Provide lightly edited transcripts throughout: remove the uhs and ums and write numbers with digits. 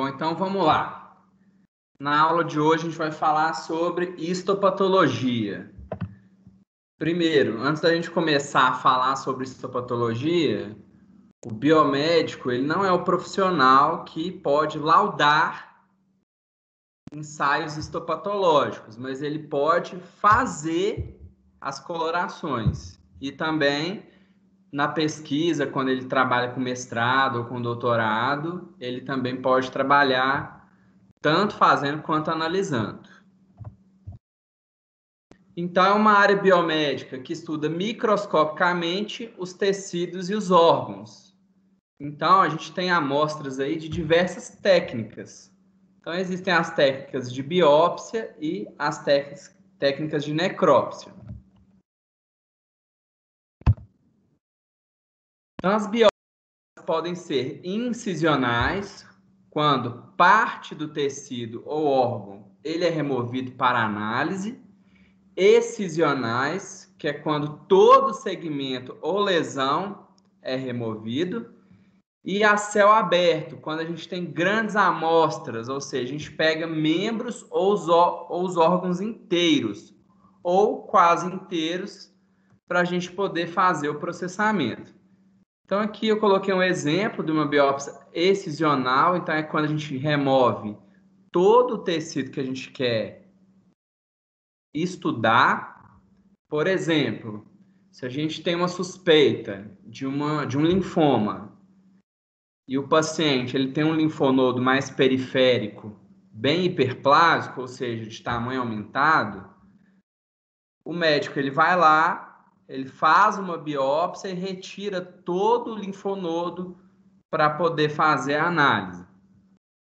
Bom, então vamos lá. Na aula de hoje a gente vai falar sobre histopatologia. Primeiro, antes da gente começar a falar sobre histopatologia, o biomédico ele não é o profissional que pode laudar ensaios histopatológicos, mas ele pode fazer as colorações. E também, na pesquisa, quando ele trabalha com mestrado ou com doutorado, ele também pode trabalhar tanto fazendo quanto analisando. Então, é uma área biomédica que estuda microscopicamente os tecidos e os órgãos. Então, a gente tem amostras aí de diversas técnicas. Então, existem as técnicas de biópsia e as técnicas de necrópsia. Então, as biópsias podem ser incisionais, quando parte do tecido ou órgão ele é removido para análise, excisionais, que é quando todo segmento ou lesão é removido, e a céu aberto, quando a gente tem grandes amostras, ou seja, a gente pega membros ou os órgãos inteiros, ou quase inteiros, para a gente poder fazer o processamento. Então, aqui eu coloquei um exemplo de uma biópsia excisional. Então, é quando a gente remove todo o tecido que a gente quer estudar. Por exemplo, se a gente tem uma suspeita de um linfoma e o paciente ele tem um linfonodo mais periférico, bem hiperplásico, ou seja, de tamanho aumentado, o médico ele vai lá, ele faz uma biópsia e retira todo o linfonodo para poder fazer a análise.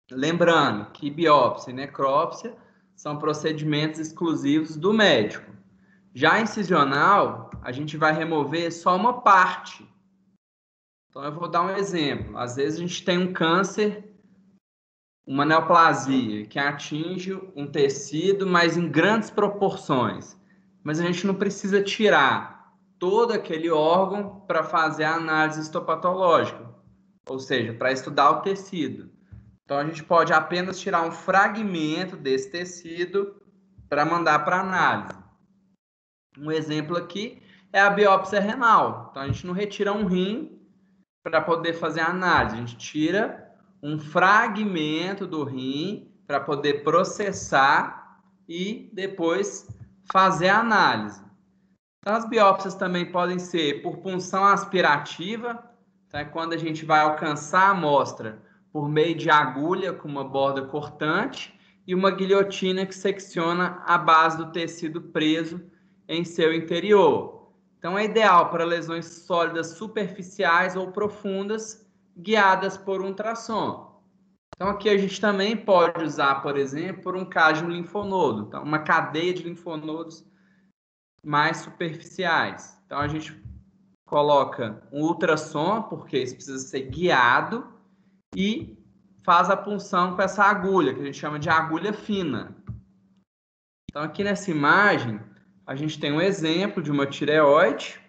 Lembrando que biópsia e necrópsia são procedimentos exclusivos do médico. Já incisional, a gente vai remover só uma parte. Então, eu vou dar um exemplo. Às vezes, a gente tem um câncer, uma neoplasia, que atinge um tecido, mas em grandes proporções. Mas a gente não precisa tirar todo aquele órgão para fazer a análise histopatológica, ou seja, para estudar o tecido. Então, a gente pode apenas tirar um fragmento desse tecido para mandar para análise. Um exemplo aqui é a biópsia renal. Então, a gente não retira um rim para poder fazer a análise. A gente tira um fragmento do rim para poder processar e depois fazer a análise. Então, as biópsias também podem ser por punção aspirativa. Então, é quando a gente vai alcançar a amostra por meio de agulha com uma borda cortante e uma guilhotina que secciona a base do tecido preso em seu interior. Então, é ideal para lesões sólidas superficiais ou profundas, guiadas por ultrassom. Então, aqui a gente também pode usar, por exemplo, por um caso de um linfonodo. Então, uma cadeia de linfonodos mais superficiais. Então, a gente coloca um ultrassom, porque isso precisa ser guiado, e faz a punção com essa agulha, que a gente chama de agulha fina. Então, aqui nessa imagem, a gente tem um exemplo de uma tireoide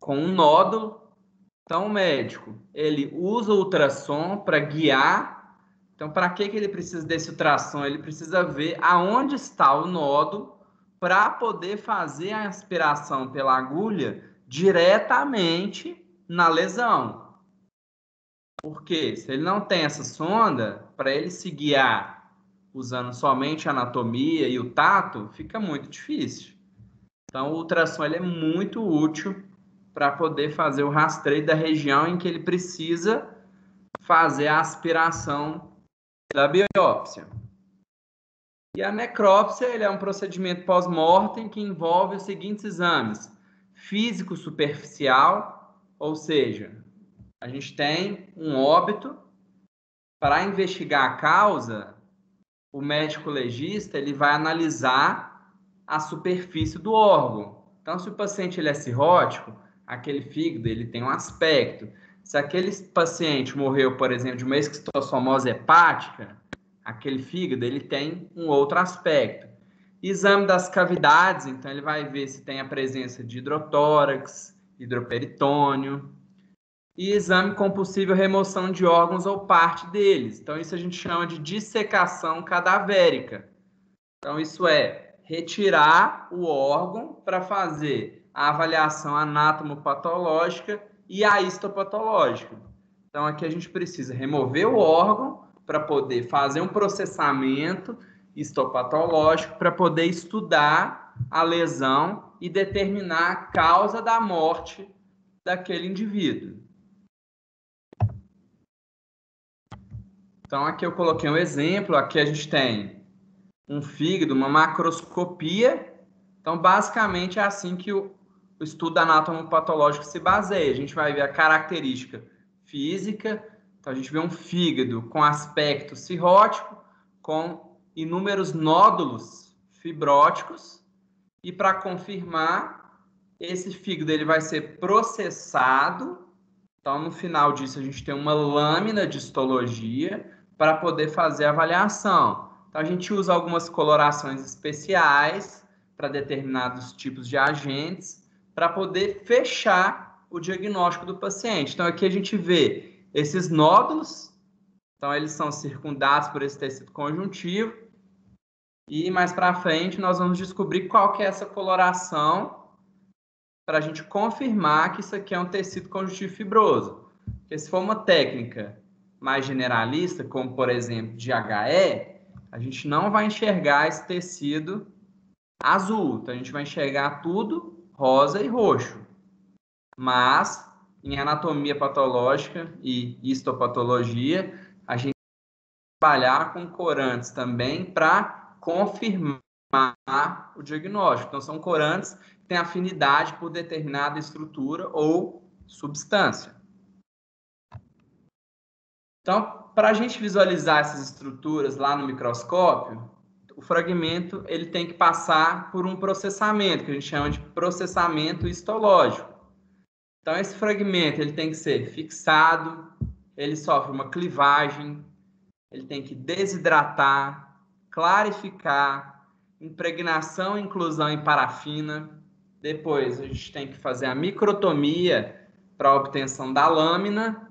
com um nódulo. Então, o médico, ele usa o ultrassom para guiar. Então, para que ele precisa desse ultrassom? Ele precisa ver aonde está o nódulo para poder fazer a aspiração pela agulha diretamente na lesão. Porque se ele não tem essa sonda, para ele se guiar usando somente a anatomia e o tato, fica muito difícil. Então, o ultrassom ele é muito útil para poder fazer o rastreio da região em que ele precisa fazer a aspiração da biópsia. E a necrópsia ele é um procedimento pós-mortem que envolve os seguintes exames: físico superficial, ou seja, a gente tem um óbito. Para investigar a causa, o médico legista ele vai analisar a superfície do órgão. Então, se o paciente ele é cirrótico, aquele fígado ele tem um aspecto. Se aquele paciente morreu, por exemplo, de uma esquistossomose hepática, aquele fígado ele tem um outro aspecto. Exame das cavidades, então ele vai ver se tem a presença de hidrotórax, hidroperitônio. e exame com possível remoção de órgãos ou parte deles. Então, isso a gente chama de dissecação cadavérica. Então, isso é retirar o órgão para fazer a avaliação anatomopatológica e a histopatológica. Então, aqui a gente precisa remover o órgão para poder fazer um processamento histopatológico para poder estudar a lesão e determinar a causa da morte daquele indivíduo. Então, aqui eu coloquei um exemplo. Aqui a gente tem um fígado, uma macroscopia. Então, basicamente, é assim que o estudo anatomopatológico se baseia. A gente vai ver a característica física. Então, a gente vê um fígado com aspecto cirrótico, com inúmeros nódulos fibróticos. E para confirmar, esse fígado ele vai ser processado. Então, no final disso, a gente tem uma lâmina de histologia para poder fazer a avaliação. Então, a gente usa algumas colorações especiais para determinados tipos de agentes para poder fechar o diagnóstico do paciente. Então, aqui a gente vê esses nódulos. Então, eles são circundados por esse tecido conjuntivo. E mais para frente, nós vamos descobrir qual que é essa coloração para a gente confirmar que isso aqui é um tecido conjuntivo fibroso. Porque se for uma técnica mais generalista, como por exemplo de HE, a gente não vai enxergar esse tecido azul, então a gente vai enxergar tudo rosa e roxo. Mas em anatomia patológica e histopatologia, a gente vai trabalhar com corantes também para confirmar o diagnóstico. Então são corantes que têm afinidade por determinada estrutura ou substância. Então, para a gente visualizar essas estruturas lá no microscópio, o fragmento ele tem que passar por um processamento, que a gente chama de processamento histológico. Então, esse fragmento ele tem que ser fixado, ele sofre uma clivagem, ele tem que desidratar, clarificar, impregnação e inclusão em parafina. Depois, a gente tem que fazer a microtomia para a obtenção da lâmina,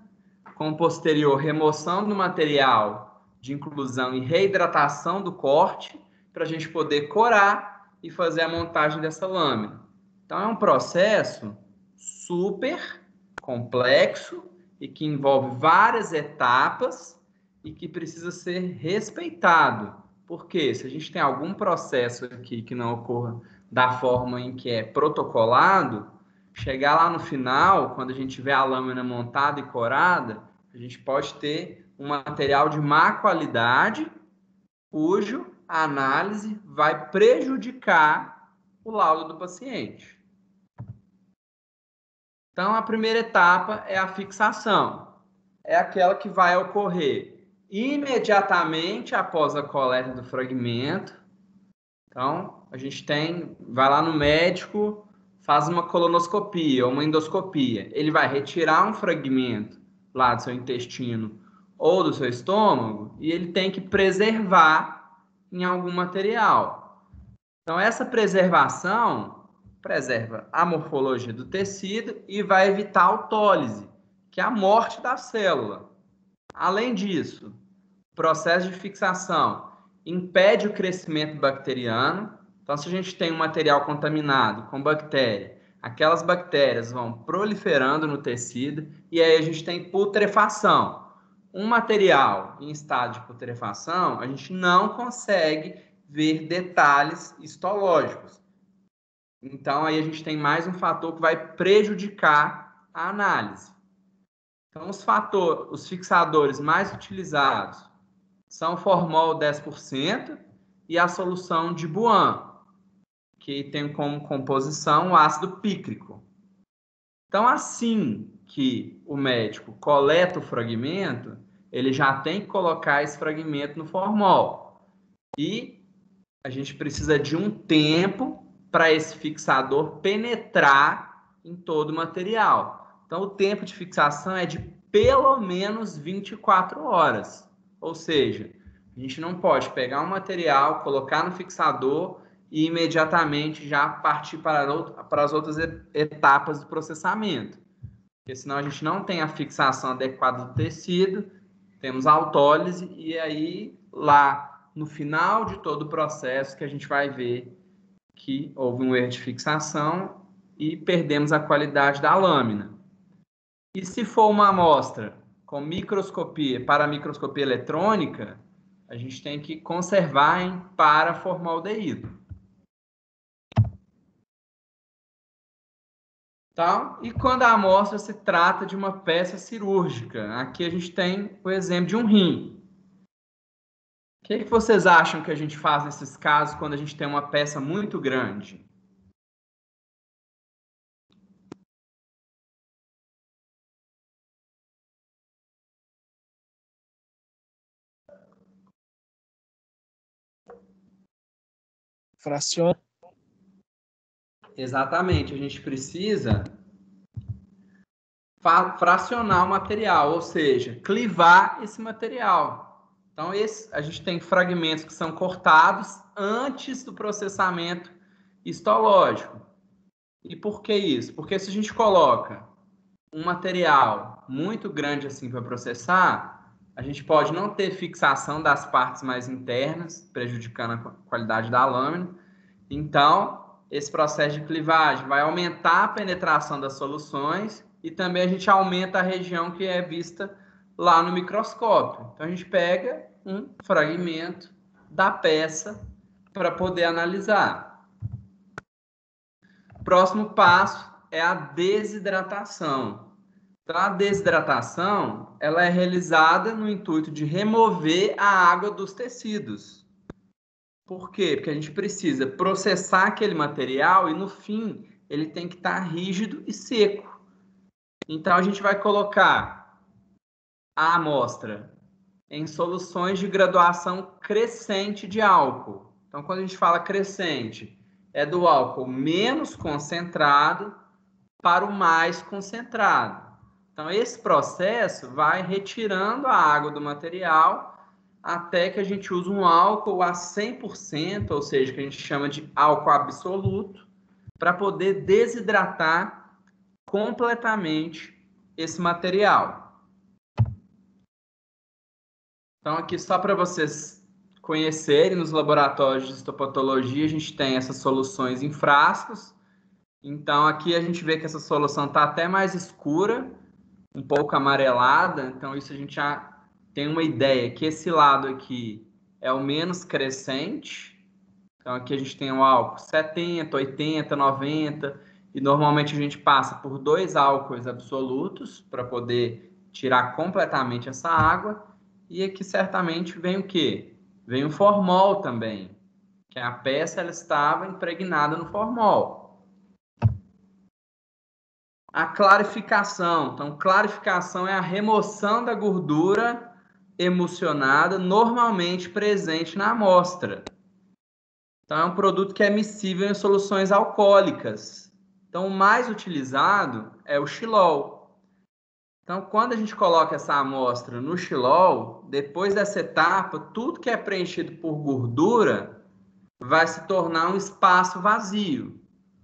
com posterior remoção do material de inclusão e reidratação do corte, para a gente poder corar e fazer a montagem dessa lâmina. Então, é um processo super complexo e que envolve várias etapas e que precisa ser respeitado. Porque se a gente tem algum processo aqui que não ocorra da forma em que é protocolado, chegar lá no final, quando a gente tiver a lâmina montada e corada, a gente pode ter um material de má qualidade, cujo a análise vai prejudicar o laudo do paciente. Então, a primeira etapa é a fixação. É aquela que vai ocorrer imediatamente após a coleta do fragmento. Então, a gente vai lá no médico, faz uma colonoscopia ou uma endoscopia. Ele vai retirar um fragmento lá do seu intestino ou do seu estômago e ele tem que preservar em algum material. Então, essa preservação preserva a morfologia do tecido e vai evitar a autólise, que é a morte da célula. Além disso, o processo de fixação impede o crescimento bacteriano. Então, se a gente tem um material contaminado com bactéria, aquelas bactérias vão proliferando no tecido e aí a gente tem putrefação. Um material em estado de putrefação, a gente não consegue ver detalhes histológicos. Então, aí a gente tem mais um fator que vai prejudicar a análise. Então, os fixadores mais utilizados são o formol 10% e a solução de Buan, que tem como composição o ácido pícrico. Então, assim que o médico coleta o fragmento, ele já tem que colocar esse fragmento no formol. E a gente precisa de um tempo para esse fixador penetrar em todo o material. Então, o tempo de fixação é de pelo menos 24 horas. Ou seja, a gente não pode pegar um material, colocar no fixador e imediatamente já partir para as outras etapas do processamento. porque senão a gente não tem a fixação adequada do tecido, temos autólise, e aí lá no final de todo o processo que a gente vai ver que houve um erro de fixação e perdemos a qualidade da lâmina. E se for uma amostra com microscopia, para microscopia eletrônica, a gente tem que conservar em paraformaldeído. Tá? E quando a amostra se trata de uma peça cirúrgica, aqui a gente tem o exemplo de um rim. O que vocês acham que a gente faz nesses casos quando a gente tem uma peça muito grande? Fraciona. Exatamente, a gente precisa fracionar o material, ou seja, clivar esse material. Então, a gente tem fragmentos que são cortados antes do processamento histológico. E por que isso? Porque se a gente coloca um material muito grande assim para processar, a gente pode não ter fixação das partes mais internas, prejudicando a qualidade da lâmina. Então, esse processo de clivagem vai aumentar a penetração das soluções e também a gente aumenta a região que é vista lá no microscópio. Então, a gente pega um fragmento da peça para poder analisar. Próximo passo é a desidratação. Então, a desidratação ela é realizada no intuito de remover a água dos tecidos. Por quê? Porque a gente precisa processar aquele material e, no fim, ele tem que estar rígido e seco. Então, a gente vai colocar a amostra em soluções de graduação crescente de álcool. Então, quando a gente fala crescente, é do álcool menos concentrado para o mais concentrado. Então, esse processo vai retirando a água do material até que a gente use um álcool a 100%, ou seja, que a gente chama de álcool absoluto, para poder desidratar completamente esse material. Então, aqui só para vocês conhecerem, nos laboratórios de histopatologia, a gente tem essas soluções em frascos. Então, aqui a gente vê que essa solução está até mais escura, um pouco amarelada. Então, isso a gente já tem uma ideia que esse lado aqui é o menos crescente. Então, aqui a gente tem o álcool 70, 80, 90. E normalmente a gente passa por 2 álcoois absolutos para poder tirar completamente essa água. E aqui certamente vem o quê? Vem o formol também, que a peça ela estava impregnada no formol. A clarificação. Então, clarificação é a remoção da gordura emulsionada normalmente presente na amostra. Então, é um produto que é miscível em soluções alcoólicas. Então, o mais utilizado é o xilol. Então, quando a gente coloca essa amostra no xilol, depois dessa etapa, tudo que é preenchido por gordura vai se tornar um espaço vazio.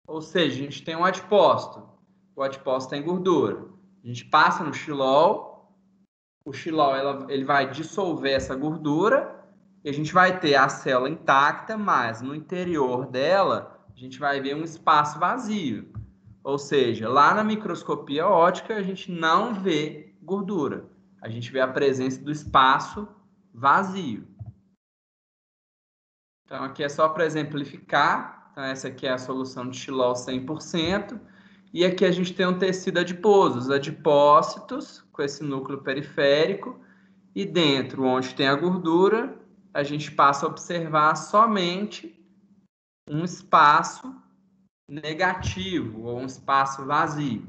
Ou seja, a gente tem um adipócito. O adipócito tem gordura. A gente passa no xilol, o xilol ele vai dissolver essa gordura e a gente vai ter a célula intacta, mas no interior dela a gente vai ver um espaço vazio. Ou seja, lá na microscopia óptica a gente não vê gordura. A gente vê a presença do espaço vazio. Então, aqui é só para exemplificar. Então, essa aqui é a solução de xilol 100%. E aqui a gente tem um tecido adiposo, os adipócitos, com esse núcleo periférico. E dentro, onde tem a gordura, a gente passa a observar somente um espaço negativo, ou um espaço vazio.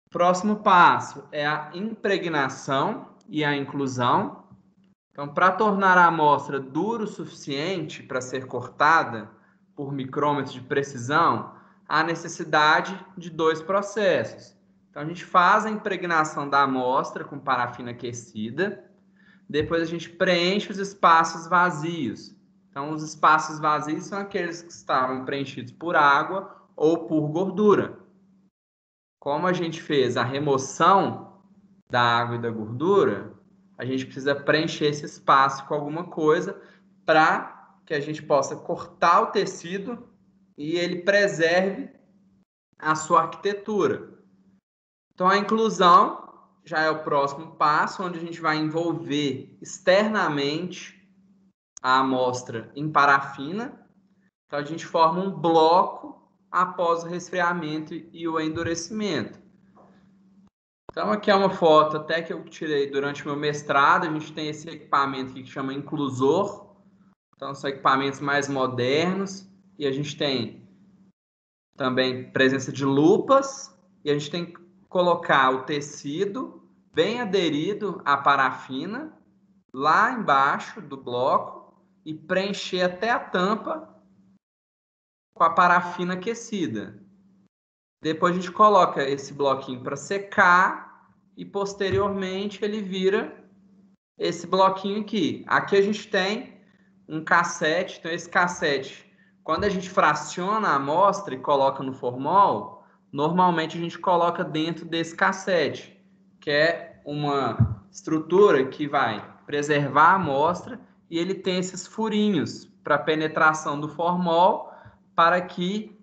Próximo passo é a impregnação e a inclusão. Então, para tornar a amostra dura o suficiente para ser cortada por micrômetros de precisão, há necessidade de 2 processos. Então, a gente faz a impregnação da amostra com parafina aquecida, depois a gente preenche os espaços vazios. Então, os espaços vazios são aqueles que estavam preenchidos por água ou por gordura. Como a gente fez a remoção da água e da gordura, a gente precisa preencher esse espaço com alguma coisa para que a gente possa cortar o tecido e ele preserve a sua arquitetura. Então, a inclusão já é o próximo passo, onde a gente vai envolver externamente a amostra em parafina. Então, a gente forma um bloco após o resfriamento e o endurecimento. Então, aqui é uma foto até que eu tirei durante o meu mestrado. A gente tem esse equipamento aqui que chama inclusor. Então, são equipamentos mais modernos. E a gente tem também presença de lupas. E a gente tem que colocar o tecido bem aderido à parafina lá embaixo do bloco e preencher até a tampa com a parafina aquecida. Depois a gente coloca esse bloquinho para secar e posteriormente ele vira esse bloquinho aqui. Aqui a gente tem um cassete, então esse cassete, quando a gente fraciona a amostra e coloca no formol, normalmente a gente coloca dentro desse cassete, que é uma estrutura que vai preservar a amostra e ele tem esses furinhos para penetração do formol para que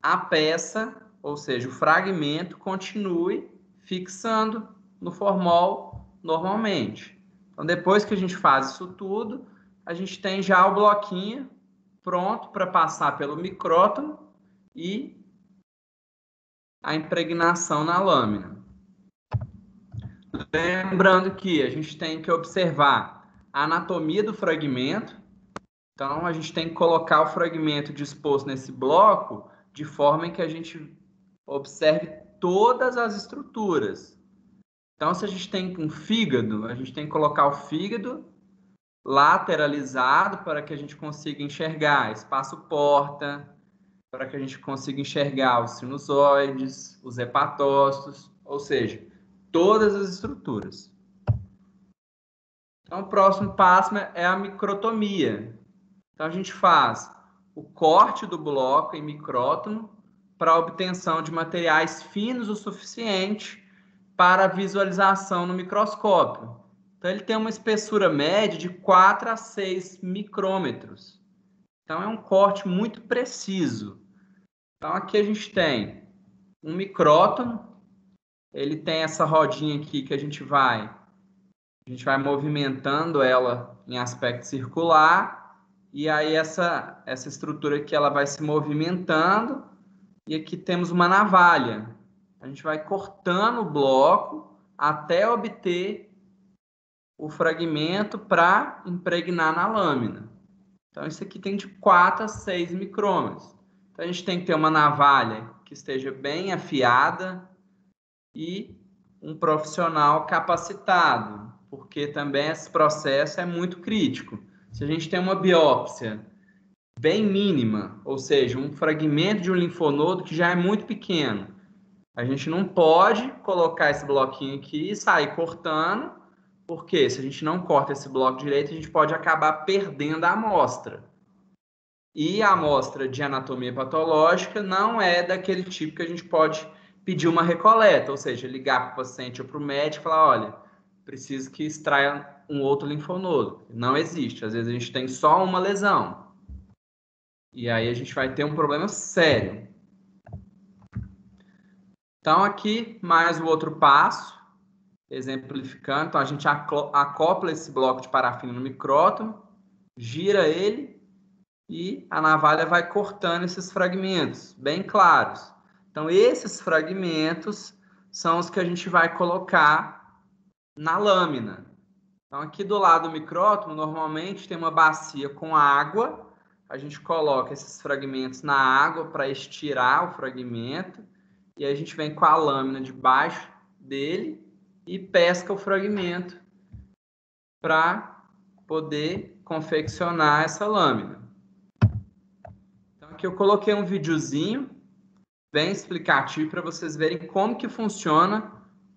a peça, ou seja, o fragmento, continue fixando no formol normalmente. Então, depois que a gente faz isso tudo, a gente tem já o bloquinho pronto para passar pelo micrótomo e a impregnação na lâmina. Lembrando que a gente tem que observar a anatomia do fragmento. Então, a gente tem que colocar o fragmento disposto nesse bloco de forma em que a gente observe todas as estruturas. Então, se a gente tem um fígado, a gente tem que colocar o fígado lateralizado para que a gente consiga enxergar espaço porta, para que a gente consiga enxergar os sinusoides, os hepatócitos, ou seja, todas as estruturas. Então, o próximo passo é a microtomia. Então, a gente faz o corte do bloco em micrótomo para a obtenção de materiais finos o suficiente para visualização no microscópio. Então, ele tem uma espessura média de 4 a 6 micrômetros. Então, é um corte muito preciso. Então, aqui a gente tem um micrótomo, ele tem essa rodinha aqui que a gente vai movimentando ela em aspecto circular, e aí essa estrutura aqui ela vai se movimentando, e aqui temos uma navalha. A gente vai cortando o bloco até obter o fragmento para impregnar na lâmina. Então, isso aqui tem de 4 a 6 micrômetros. Então, a gente tem que ter uma navalha que esteja bem afiada e um profissional capacitado, porque também esse processo é muito crítico. Se a gente tem uma biópsia bem mínima, ou seja, um fragmento de um linfonodo que já é muito pequeno, a gente não pode colocar esse bloquinho aqui e sair cortando, porque se a gente não corta esse bloco direito, a gente pode acabar perdendo a amostra. E a amostra de anatomia patológica não é daquele tipo que a gente pode pedir uma recoleta, ou seja, ligar para o paciente ou para o médico e falar, olha, preciso que extraia um outro linfonodo. Não existe. Às vezes a gente tem só uma lesão. E aí a gente vai ter um problema sério. Então, aqui, mais o outro passo, exemplificando. Então, a gente acopla esse bloco de parafina no micrótomo, gira ele e a navalha vai cortando esses fragmentos, bem claros. Então, esses fragmentos são os que a gente vai colocar na lâmina. Então, aqui do lado do micrótomo, normalmente tem uma bacia com água. A gente coloca esses fragmentos na água para estirar o fragmento. E aí a gente vem com a lâmina debaixo dele e pesca o fragmento para poder confeccionar essa lâmina. Então, aqui eu coloquei um videozinho bem explicativo para vocês verem como que funciona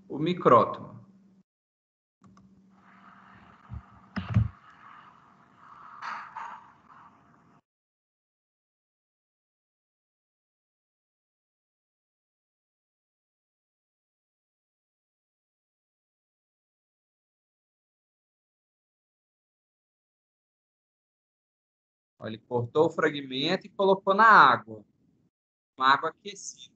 o micrótomo. Ele cortou o fragmento e colocou na água. Uma água aquecida.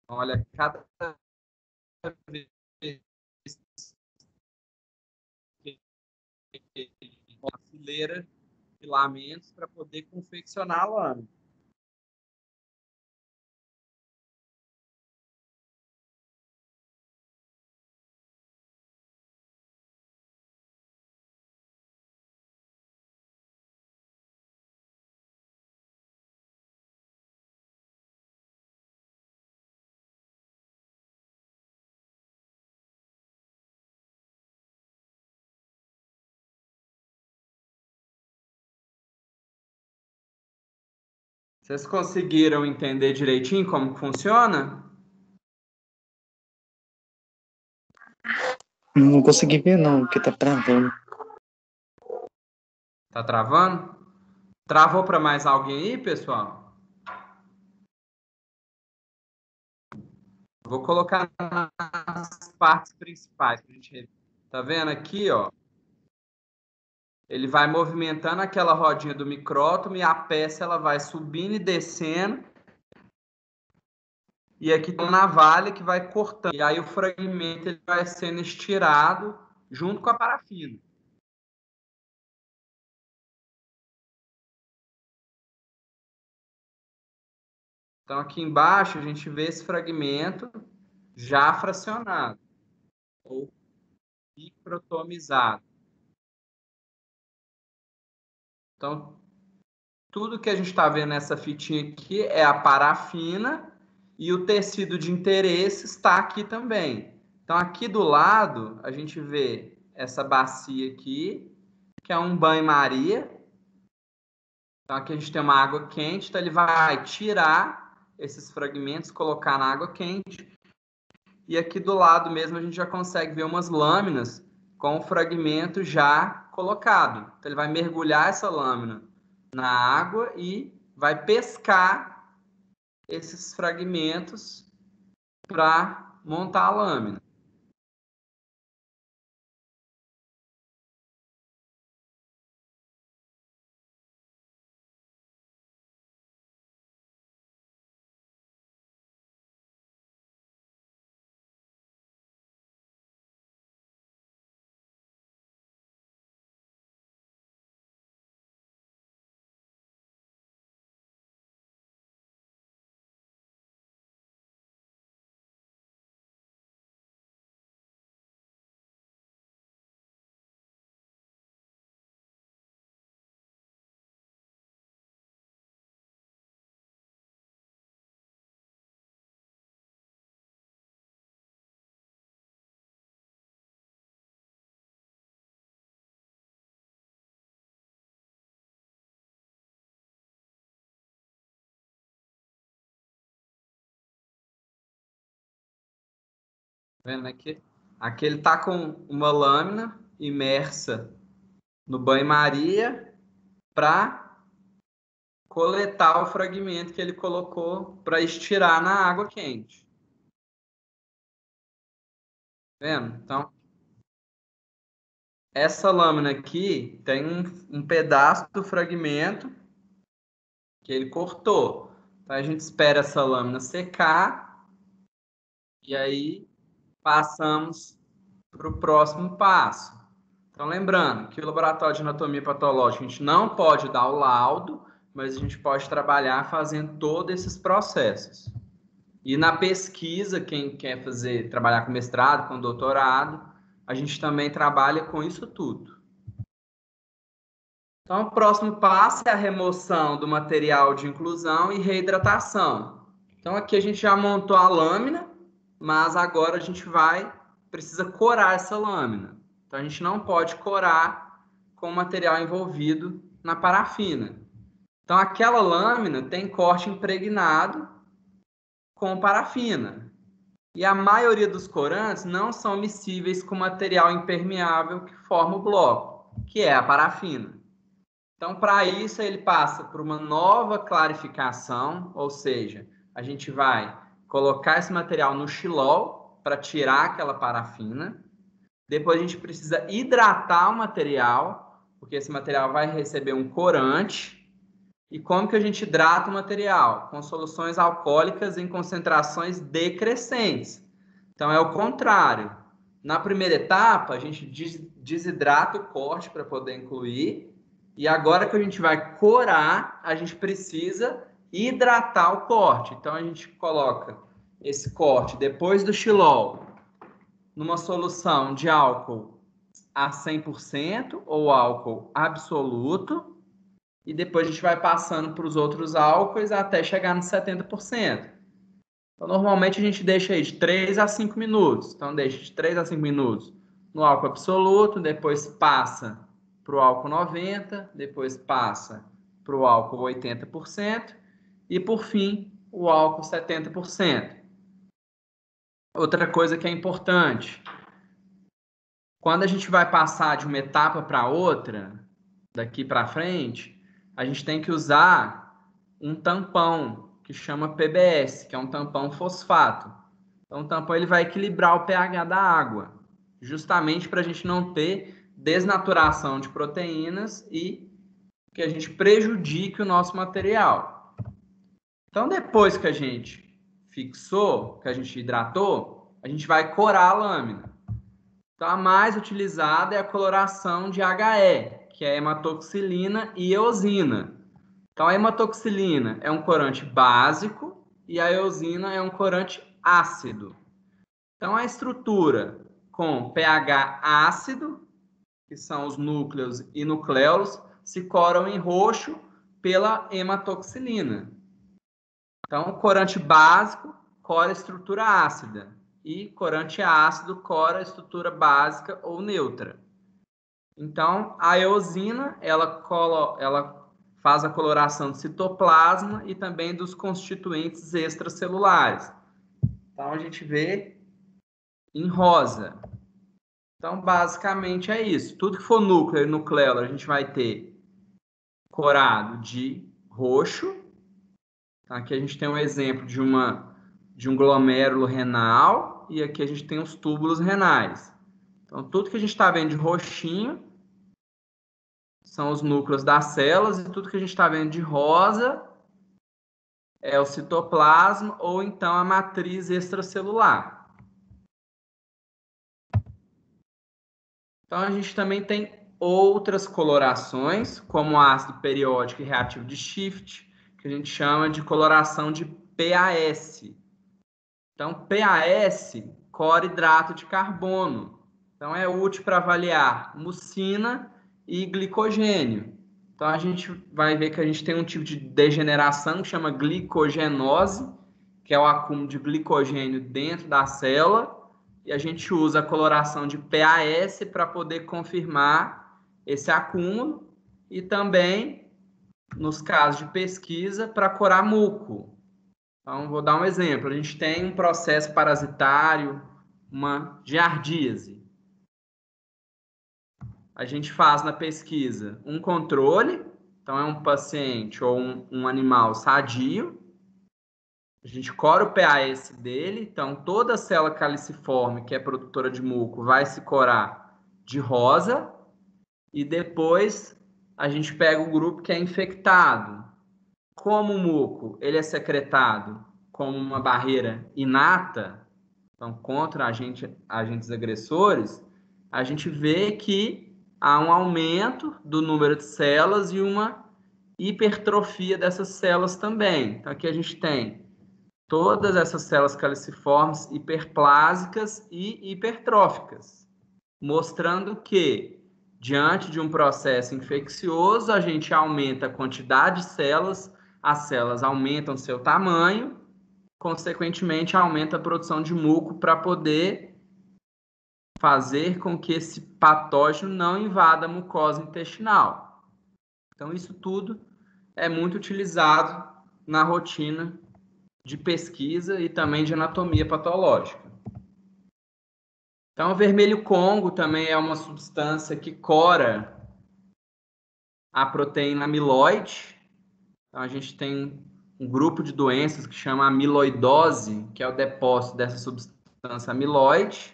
Olha, cada vez que uma fileira de filamentos para poder confeccionar a lâmina. Vocês conseguiram entender direitinho como funciona? Não consegui ver, não, porque tá travando. Tá travando? Travou para mais alguém aí, pessoal? Vou colocar nas partes principais pra gente ver. Tá vendo aqui, ó? Ele vai movimentando aquela rodinha do micrótomo e a peça ela vai subindo e descendo. E aqui tem uma navalha que vai cortando. E aí o fragmento ele vai sendo estirado junto com a parafina. Então aqui embaixo a gente vê esse fragmento já fracionado ou microtomizado. Então tudo que a gente está vendo nessa fitinha aqui é a parafina e o tecido de interesse está aqui também. Então, aqui do lado, a gente vê essa bacia aqui, que é um banho-maria. Então, aqui a gente tem uma água quente, então ele vai tirar esses fragmentos, colocar na água quente. E aqui do lado mesmo a gente já consegue ver umas lâminas com o fragmento já colocado. Então, ele vai mergulhar essa lâmina na água e vai pescar esses fragmentos para montar a lâmina. Vendo aqui? Aqui ele está com uma lâmina imersa no banho-maria para coletar o fragmento que ele colocou para estirar na água quente. Vendo? Então, essa lâmina aqui tem um pedaço do fragmento que ele cortou. Então, a gente espera essa lâmina secar e aí passamos para o próximo passo. Então, lembrando que o laboratório de anatomia patológica a gente não pode dar o laudo, mas a gente pode trabalhar fazendo todos esses processos. E na pesquisa, quem quer trabalhar com mestrado, com doutorado, a gente também trabalha com isso tudo. Então, o próximo passo é a remoção do material de inclusão e reidratação. Então, aqui a gente já montou a lâmina, mas agora a gente precisa corar essa lâmina. Então, a gente não pode corar com o material envolvido na parafina. Então, aquela lâmina tem corte impregnado com parafina. E a maioria dos corantes não são miscíveis com material impermeável que forma o bloco, que é a parafina. Então, para isso, ele passa por uma nova clarificação, ou seja, a gente vai colocar esse material no xilol para tirar aquela parafina. Depois a gente precisa hidratar o material, porque esse material vai receber um corante. E como que a gente hidrata o material? Com soluções alcoólicas em concentrações decrescentes. Então, é o contrário. Na primeira etapa, a gente desidrata o corte para poder incluir. E agora que a gente vai corar, a gente precisa hidratar o corte. Então, a gente coloca esse corte depois do xilol numa solução de álcool a 100% ou álcool absoluto. E depois a gente vai passando para os outros álcoois até chegar nos 70%. Então, normalmente a gente deixa aí de 3 a 5 minutos. Então, deixa de 3 a 5 minutos no álcool absoluto, depois passa para o álcool 90%, depois passa para o álcool 80% e, por fim, o álcool 70%. Outra coisa que é importante, quando a gente vai passar de uma etapa para outra, daqui para frente, a gente tem que usar um tampão que chama PBS, que é um tampão fosfato. Então, o tampão ele vai equilibrar o pH da água, justamente para a gente não ter desnaturação de proteínas e que a gente prejudique o nosso material. Então, depois que a gente fixou, que a gente hidratou, a gente vai corar a lâmina. Então, a mais utilizada é a coloração de HE, que é hematoxilina e eosina. Então, a hematoxilina é um corante básico e a eosina é um corante ácido. Então, a estrutura com pH ácido, que são os núcleos e nucleolos, se coram em roxo pela hematoxilina. Então, o corante básico cora a estrutura ácida e corante ácido cora a estrutura básica ou neutra. Então, a eosina, ela faz a coloração do citoplasma e também dos constituintes extracelulares. Então, a gente vê em rosa. Então, basicamente é isso. Tudo que for núcleo e nucleolo, a gente vai ter corado de roxo. Aqui a gente tem um exemplo de um glomérulo renal e aqui a gente tem os túbulos renais. Então, tudo que a gente está vendo de roxinho são os núcleos das células e tudo que a gente está vendo de rosa é o citoplasma ou então a matriz extracelular. Então, a gente também tem outras colorações, como o ácido periódico e reativo de Schiff, que a gente chama de coloração de PAS. Então, PAS, cloridrato de carbono. Então, é útil para avaliar mucina e glicogênio. Então, a gente vai ver que a gente tem um tipo de degeneração que chama glicogenose, que é o acúmulo de glicogênio dentro da célula, e a gente usa a coloração de PAS para poder confirmar esse acúmulo e também, nos casos de pesquisa, para corar muco. Então, vou dar um exemplo. A gente tem um processo parasitário, uma giardíase. A gente faz na pesquisa um controle, então é um paciente ou um animal sadio. A gente cora o PAS dele, então toda a célula caliciforme, que é produtora de muco, vai se corar de rosa. E depois a gente pega o grupo que é infectado. Como o muco ele é secretado como uma barreira inata, então contra agentes agressores, a gente vê que há um aumento do número de células e uma hipertrofia dessas células também. Então aqui a gente tem todas essas células caliciformes hiperplásicas e hipertróficas, mostrando que, diante de um processo infeccioso, a gente aumenta a quantidade de células, as células aumentam seu tamanho, consequentemente, aumenta a produção de muco para poder fazer com que esse patógeno não invada a mucosa intestinal. Então, isso tudo é muito utilizado na rotina de pesquisa e também de anatomia patológica. Então, o vermelho Congo também é uma substância que cora a proteína amiloide. Então, a gente tem um grupo de doenças que chama amiloidose, que é o depósito dessa substância amiloide.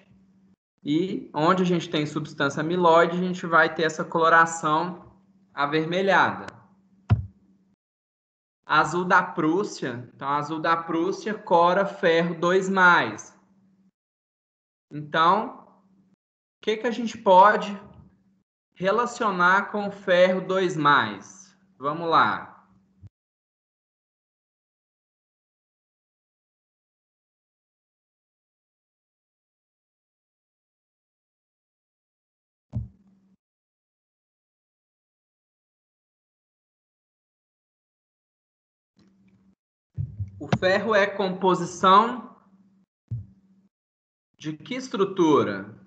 E onde a gente tem substância amiloide, a gente vai ter essa coloração avermelhada. Azul da Prússia. Então, azul da Prússia cora ferro 2+. Então, o que a gente pode relacionar com o ferro 2+? Vamos lá. O ferro é composição de que estrutura?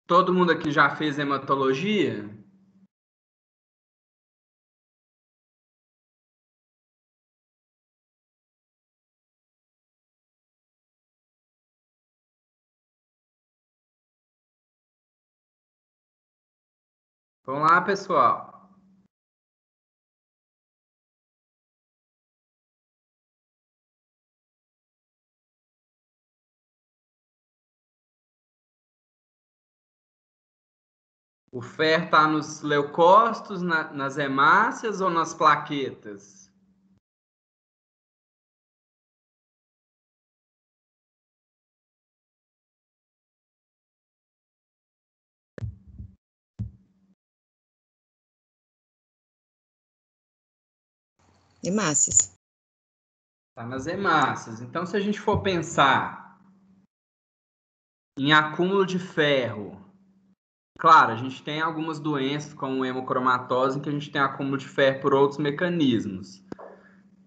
Todo mundo aqui já fez hematologia? Vamos lá, pessoal. O ferro está nos leucócitos, nas hemácias ou nas plaquetas? Hemácias. Está nas hemácias. Então, se a gente for pensar em acúmulo de ferro, claro, a gente tem algumas doenças, como hemocromatose, em que a gente tem acúmulo de ferro por outros mecanismos.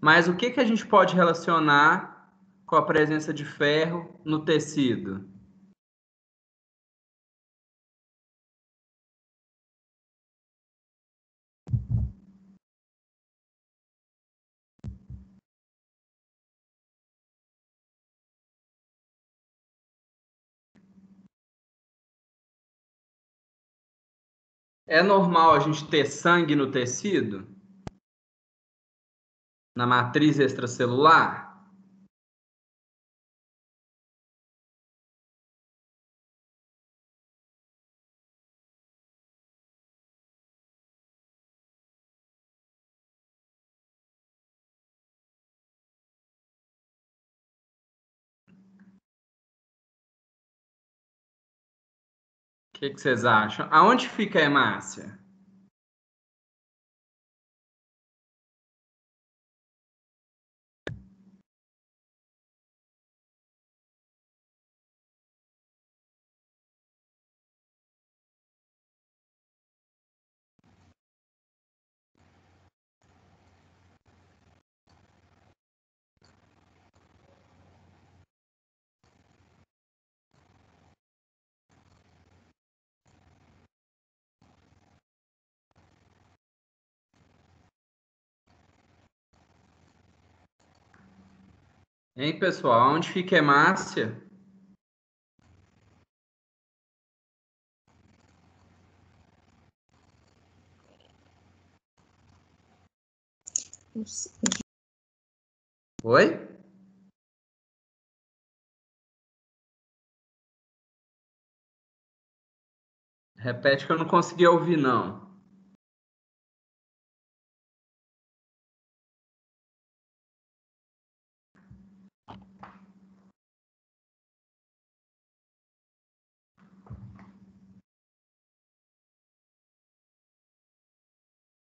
Mas o que a gente pode relacionar com a presença de ferro no tecido? É normal a gente ter sangue no tecido? Na matriz extracelular? O que vocês acham? Aonde fica a hemácia? Hein, pessoal? Onde fica a hemácia? Oi? Repete que eu não consegui ouvir, não.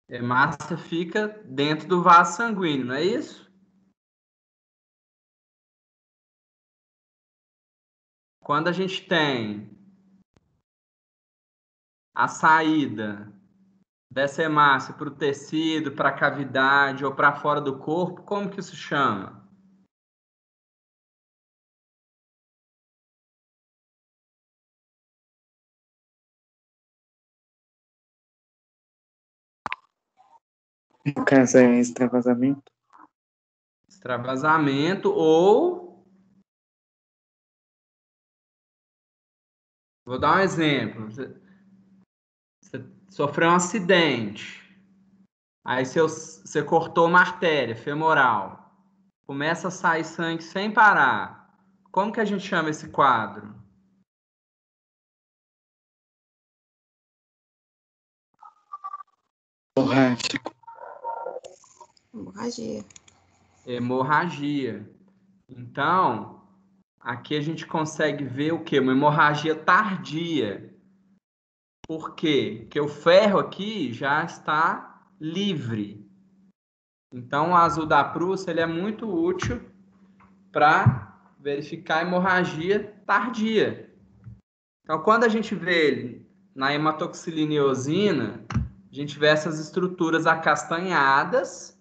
Hemácia fica dentro do vaso sanguíneo, não é isso? Quando a gente tem a saída dessa hemácia para o tecido, para a cavidade ou para fora do corpo, como que isso chama? No caso é extravasamento. Extravasamento ou... Vou dar um exemplo. Você sofreu um acidente. Aí você cortou uma artéria femoral. Começa a sair sangue sem parar. Como que a gente chama esse quadro? Borrágico. Hemorragia. Hemorragia. Então, aqui a gente consegue ver o quê? Uma hemorragia tardia. Por quê? Porque o ferro aqui já está livre. Então, o azul da Prússia ele é muito útil para verificar a hemorragia tardia. Então, quando a gente vê ele na hematoxilina e eosina, a gente vê essas estruturas acastanhadas.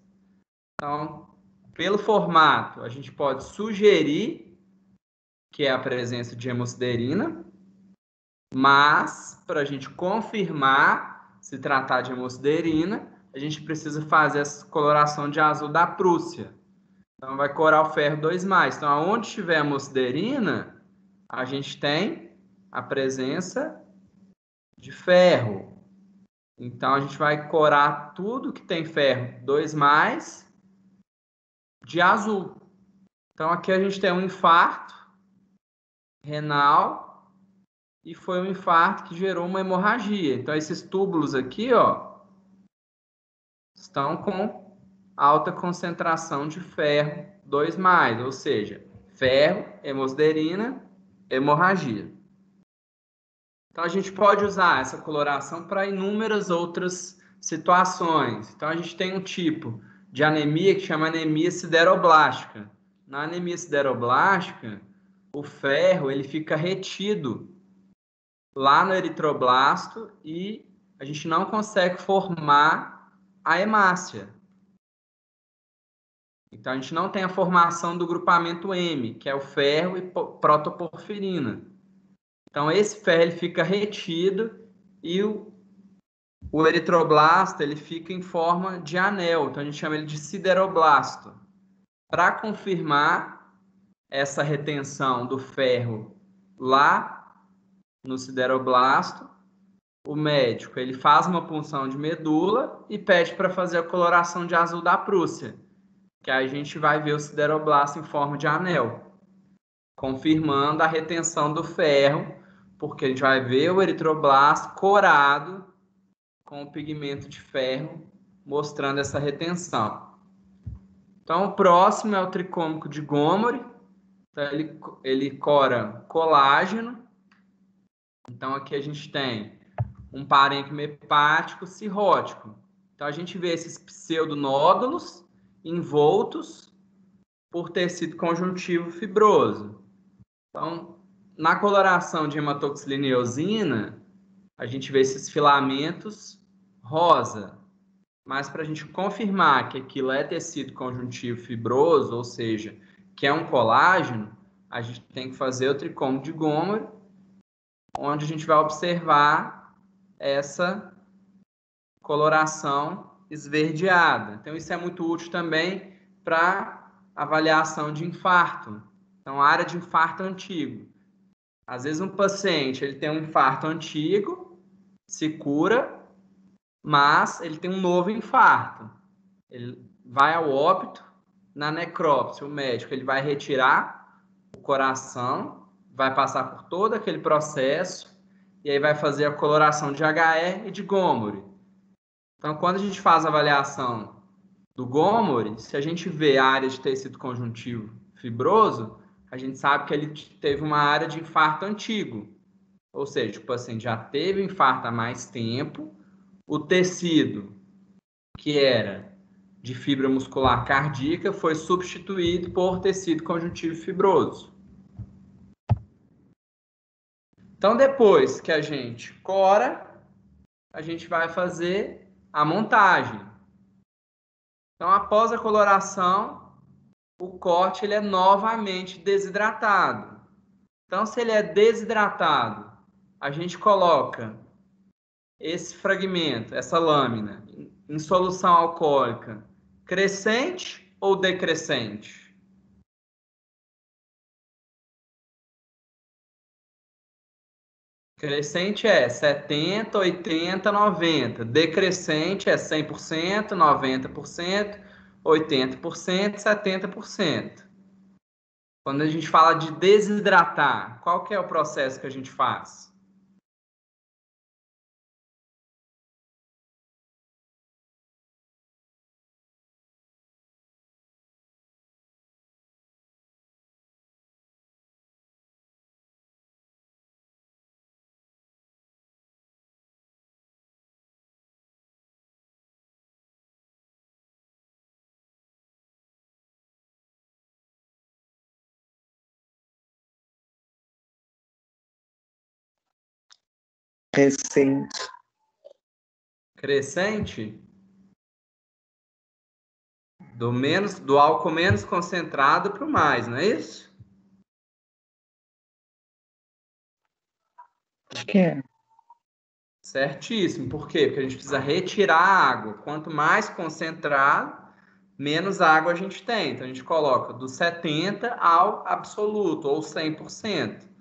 Então, pelo formato, a gente pode sugerir que é a presença de hemosiderina, mas para a gente confirmar se tratar de hemosiderina, a gente precisa fazer essa coloração de azul da Prússia. Então, vai corar o ferro 2+. Então, aonde tiver hemosiderina, a gente tem a presença de ferro. Então, a gente vai corar tudo que tem ferro 2+ de azul. Então, aqui a gente tem um infarto renal e foi um infarto que gerou uma hemorragia. Então, esses túbulos aqui, ó, estão com alta concentração de ferro 2+, ou seja, ferro, hemosiderina, hemorragia. Então, a gente pode usar essa coloração para inúmeras outras situações. Então, a gente tem um tipo de anemia que chama anemia sideroblástica. Na anemia sideroblástica, o ferro ele fica retido lá no eritroblasto e a gente não consegue formar a hemácia. Então, a gente não tem a formação do grupamento M, que é o ferro e protoporfirina. Então, esse ferro ele fica retido e o eritroblasto ele fica em forma de anel. Então, a gente chama ele de sideroblasto. Para confirmar essa retenção do ferro lá no sideroblasto, o médico ele faz uma punção de medula e pede para fazer a coloração de azul da Prússia, que aí a gente vai ver o sideroblasto em forma de anel, confirmando a retenção do ferro, porque a gente vai ver o eritroblasto corado com o pigmento de ferro, mostrando essa retenção. Então, o próximo é o tricômico de Gomori. Então, ele cora colágeno. Então, aqui a gente tem um parênquima hepático cirrótico. Então, a gente vê esses pseudonódulos envoltos por tecido conjuntivo fibroso. Então, na coloração de hematoxilina e eosina, a gente vê esses filamentos rosa. Mas para a gente confirmar que aquilo é tecido conjuntivo fibroso, ou seja, que é um colágeno, a gente tem que fazer o tricômico de Gomori, onde a gente vai observar essa coloração esverdeada. Então, isso é muito útil também para avaliação de infarto. Então, a área de infarto antigo. Às vezes, um paciente ele tem um infarto antigo, se cura, mas ele tem um novo infarto. Ele vai ao óbito, na necrópsia, o médico ele vai retirar o coração, vai passar por todo aquele processo e aí vai fazer a coloração de HE e de Gomori. Então, quando a gente faz a avaliação do Gomori, se a gente vê a área de tecido conjuntivo fibroso, a gente sabe que ele teve uma área de infarto antigo. Ou seja, o paciente já teve infarto há mais tempo, o tecido que era de fibra muscular cardíaca foi substituído por tecido conjuntivo fibroso. Então, depois que a gente cora, a gente vai fazer a montagem. Então, após a coloração, o corte ele é novamente desidratado. Então, se ele é desidratado, a gente coloca esse fragmento, essa lâmina, em solução alcoólica, crescente ou decrescente? Crescente é 70, 80, 90. Decrescente é 100%, 90%, 80%, 70%. Quando a gente fala de desidratar, qual que é o processo que a gente faz? Recente. Crescente? Do álcool menos concentrado para o mais, não é isso? Acho que é. Certíssimo. Por quê? Porque a gente precisa retirar a água. Quanto mais concentrado, menos água a gente tem. Então, a gente coloca do 70 ao absoluto, ou 100%.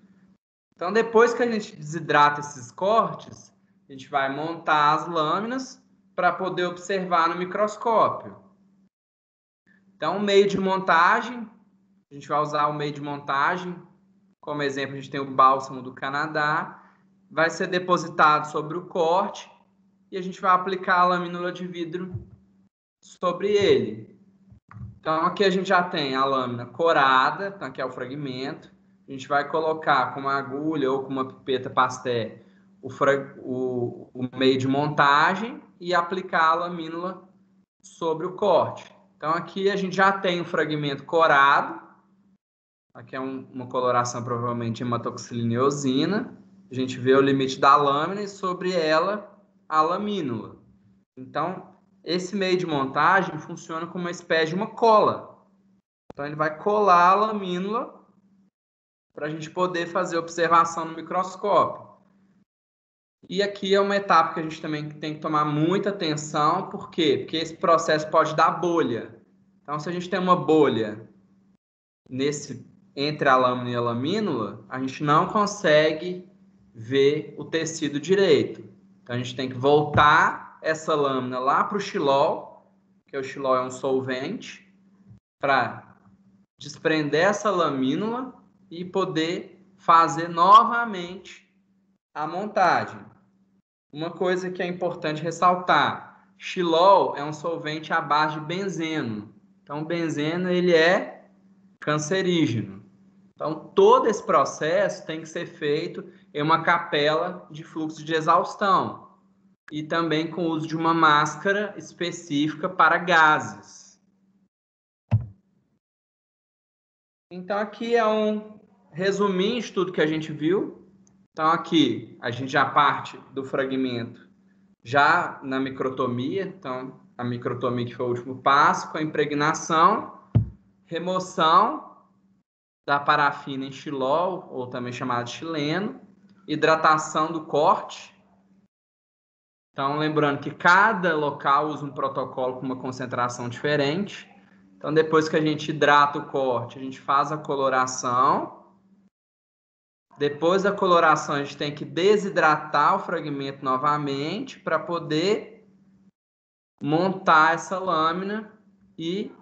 Então, depois que a gente desidrata esses cortes, a gente vai montar as lâminas para poder observar no microscópio. Então, o meio de montagem, a gente vai usar o meio de montagem. Como exemplo, a gente tem o bálsamo do Canadá. Vai ser depositado sobre o corte e a gente vai aplicar a lamínula de vidro sobre ele. Então, aqui a gente já tem a lâmina corada, então aqui é o fragmento. A gente vai colocar com uma agulha ou com uma pipeta pastel o meio de montagem e aplicar a lamínula sobre o corte. Então, aqui a gente já tem o fragmento corado. Aqui é uma coloração provavelmente hematoxilina e eosina. A gente vê o limite da lâmina e sobre ela a lamínula. Então, esse meio de montagem funciona como uma espécie de uma cola. Então, ele vai colar a lamínula para a gente poder fazer observação no microscópio. E aqui é uma etapa que a gente também tem que tomar muita atenção. Por quê? Porque esse processo pode dar bolha. Então, se a gente tem uma bolha entre a lâmina e a lamínula, a gente não consegue ver o tecido direito. Então, a gente tem que voltar essa lâmina lá para o xilol, que o xilol é um solvente, para desprender essa lamínula e poder fazer novamente a montagem. Uma coisa que é importante ressaltar, xilol é um solvente à base de benzeno. Então, o benzeno ele é cancerígeno. Então, todo esse processo tem que ser feito em uma capela de fluxo de exaustão e também com o uso de uma máscara específica para gases. Então, aqui é um resuminho de tudo que a gente viu. Então, aqui a gente já parte do fragmento já na microtomia. Então, a microtomia que foi o último passo, com a impregnação, remoção da parafina em xilol, ou também chamado de xileno, hidratação do corte. Então, lembrando que cada local usa um protocolo com uma concentração diferente. Então, depois que a gente hidrata o corte, a gente faz a coloração. Depois da coloração, a gente tem que desidratar o fragmento novamente para poder montar essa lâmina e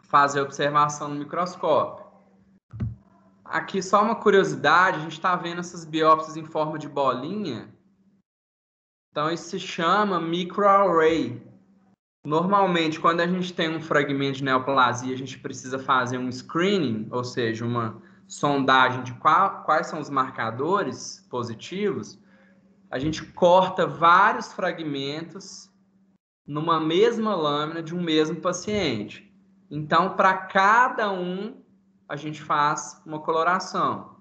fazer a observação no microscópio. Aqui só uma curiosidade, a gente está vendo essas biópsias em forma de bolinha. Então, isso se chama microarray. Normalmente, quando a gente tem um fragmento de neoplasia, a gente precisa fazer um screening, ou seja, uma sondagem de quais são os marcadores positivos. A gente corta vários fragmentos numa mesma lâmina de um mesmo paciente. Então, para cada um, a gente faz uma coloração.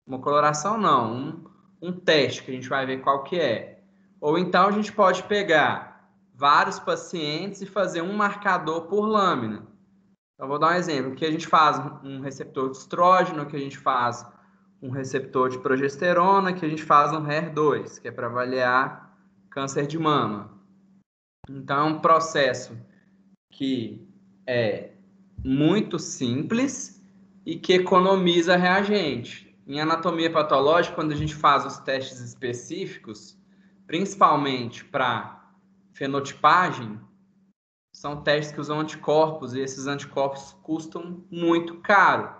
Uma coloração não, um teste que a gente vai ver qual que é. Ou então a gente pode pegar vários pacientes e fazer um marcador por lâmina. Então, vou dar um exemplo. Aqui a gente faz um receptor de estrógeno, aqui a gente faz um receptor de progesterona, aqui a gente faz um HER2, que é para avaliar câncer de mama. Então, é um processo que é muito simples e que economiza reagente. Em anatomia patológica, quando a gente faz os testes específicos, principalmente para fenotipagem, são testes que usam anticorpos e esses anticorpos custam muito caro.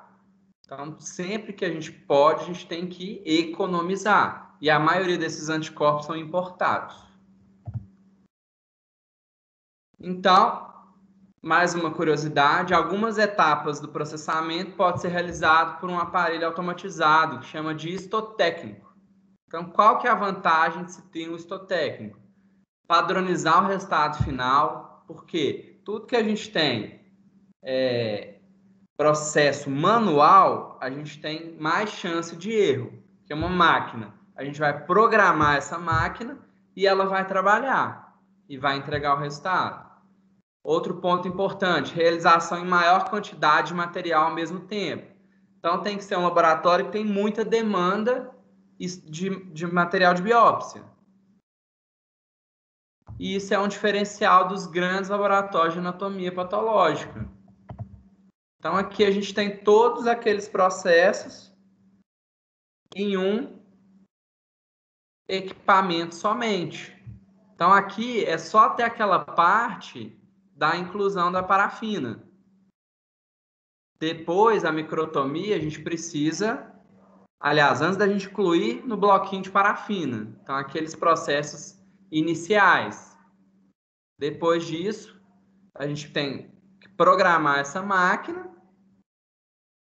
Então, sempre que a gente pode, a gente tem que economizar. E a maioria desses anticorpos são importados. Então, mais uma curiosidade, algumas etapas do processamento podem ser realizadas por um aparelho automatizado, que chama de histotécnico. Então, qual que é a vantagem de se ter um histotécnico? Padronizar o resultado final, porque tudo que a gente tem processo manual, a gente tem mais chance de erro, que é uma máquina. A gente vai programar essa máquina e ela vai trabalhar e vai entregar o resultado. Outro ponto importante, realização em maior quantidade de material ao mesmo tempo. Então, tem que ser um laboratório que tem muita demanda de material de biópsia. E isso é um diferencial dos grandes laboratórios de anatomia patológica. Então, aqui a gente tem todos aqueles processos em um equipamento somente. Então, aqui é só até aquela parte da inclusão da parafina. Depois, a microtomia, a gente precisa, aliás, antes da gente incluir no bloquinho de parafina. Então, aqueles processos iniciais. Depois disso, a gente tem que programar essa máquina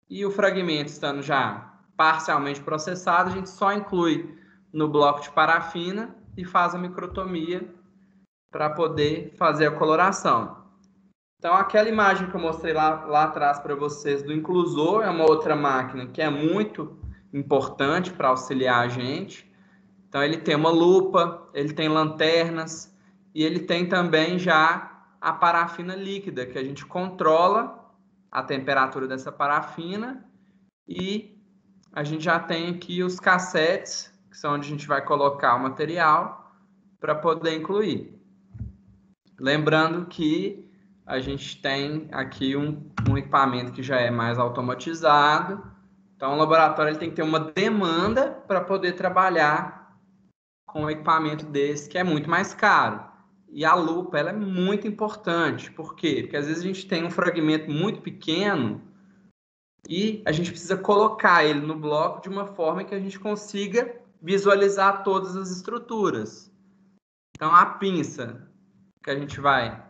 e o fragmento estando já parcialmente processado, a gente só inclui no bloco de parafina e faz a microtomia para poder fazer a coloração. Então, aquela imagem que eu mostrei lá atrás para vocês do inclusor é uma outra máquina que é muito importante para auxiliar a gente. Então, ele tem uma lupa, ele tem lanternas e ele tem também já a parafina líquida, que a gente controla a temperatura dessa parafina e a gente já tem aqui os cassetes, que são onde a gente vai colocar o material para poder incluir. Lembrando que a gente tem aqui um equipamento que já é mais automatizado. Então, o laboratório ele tem que ter uma demanda para poder trabalhar com um equipamento desse, que é muito mais caro. E a lupa ela é muito importante. Por quê? Porque às vezes a gente tem um fragmento muito pequeno e a gente precisa colocar ele no bloco de uma forma que a gente consiga visualizar todas as estruturas. Então, a pinça que a gente vai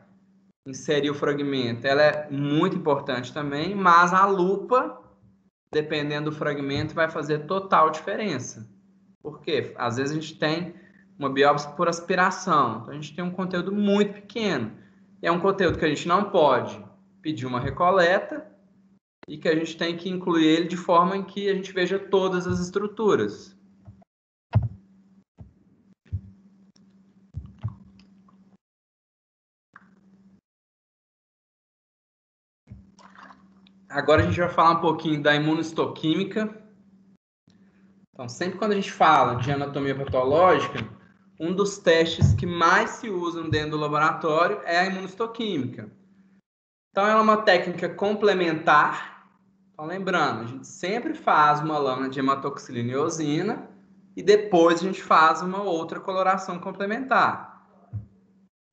inserir o fragmento, ela é muito importante também, mas a lupa, dependendo do fragmento, vai fazer total diferença. Por quê? Às vezes a gente tem uma biópsia por aspiração, então a gente tem um conteúdo muito pequeno. E é um conteúdo que a gente não pode pedir uma recoleta e que a gente tem que incluir ele de forma em que a gente veja todas as estruturas. Agora a gente vai falar um pouquinho da imunohistoquímica. Então, sempre quando a gente fala de anatomia patológica, um dos testes que mais se usam dentro do laboratório é a imunohistoquímica. Então, ela é uma técnica complementar. Então, lembrando, a gente sempre faz uma lâmina de hematoxilina e eosina e depois a gente faz uma outra coloração complementar.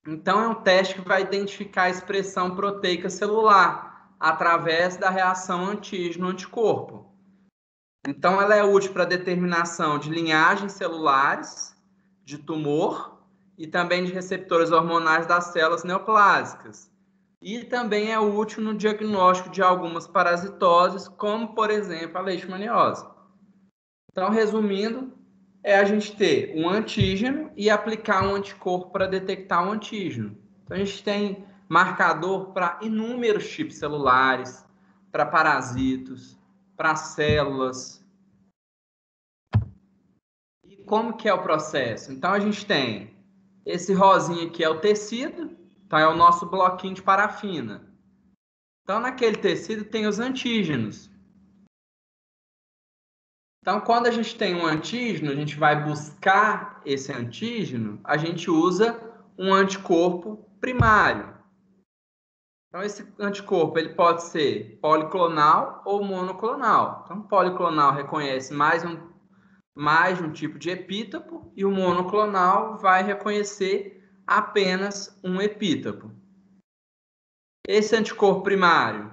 Então, é um teste que vai identificar a expressão proteica celular através da reação antígeno-anticorpo. Então, ela é útil para determinação de linhagens celulares, de tumor e também de receptores hormonais das células neoplásicas. E também é útil no diagnóstico de algumas parasitoses, como, por exemplo, a leishmaniose. Então, resumindo, é a gente ter um antígeno e aplicar um anticorpo para detectar o antígeno. Então, a gente tem marcador para inúmeros tipos celulares, para parasitos, para células. E como que é o processo? Então, a gente tem esse rosinha aqui é o tecido, então é o nosso bloquinho de parafina. Então, naquele tecido tem os antígenos. Então, quando a gente tem um antígeno, a gente vai buscar esse antígeno, a gente usa um anticorpo primário. Então, esse anticorpo ele pode ser policlonal ou monoclonal. Então, o policlonal reconhece mais de um tipo de epítopo e o monoclonal vai reconhecer apenas um epítopo. Esse anticorpo primário,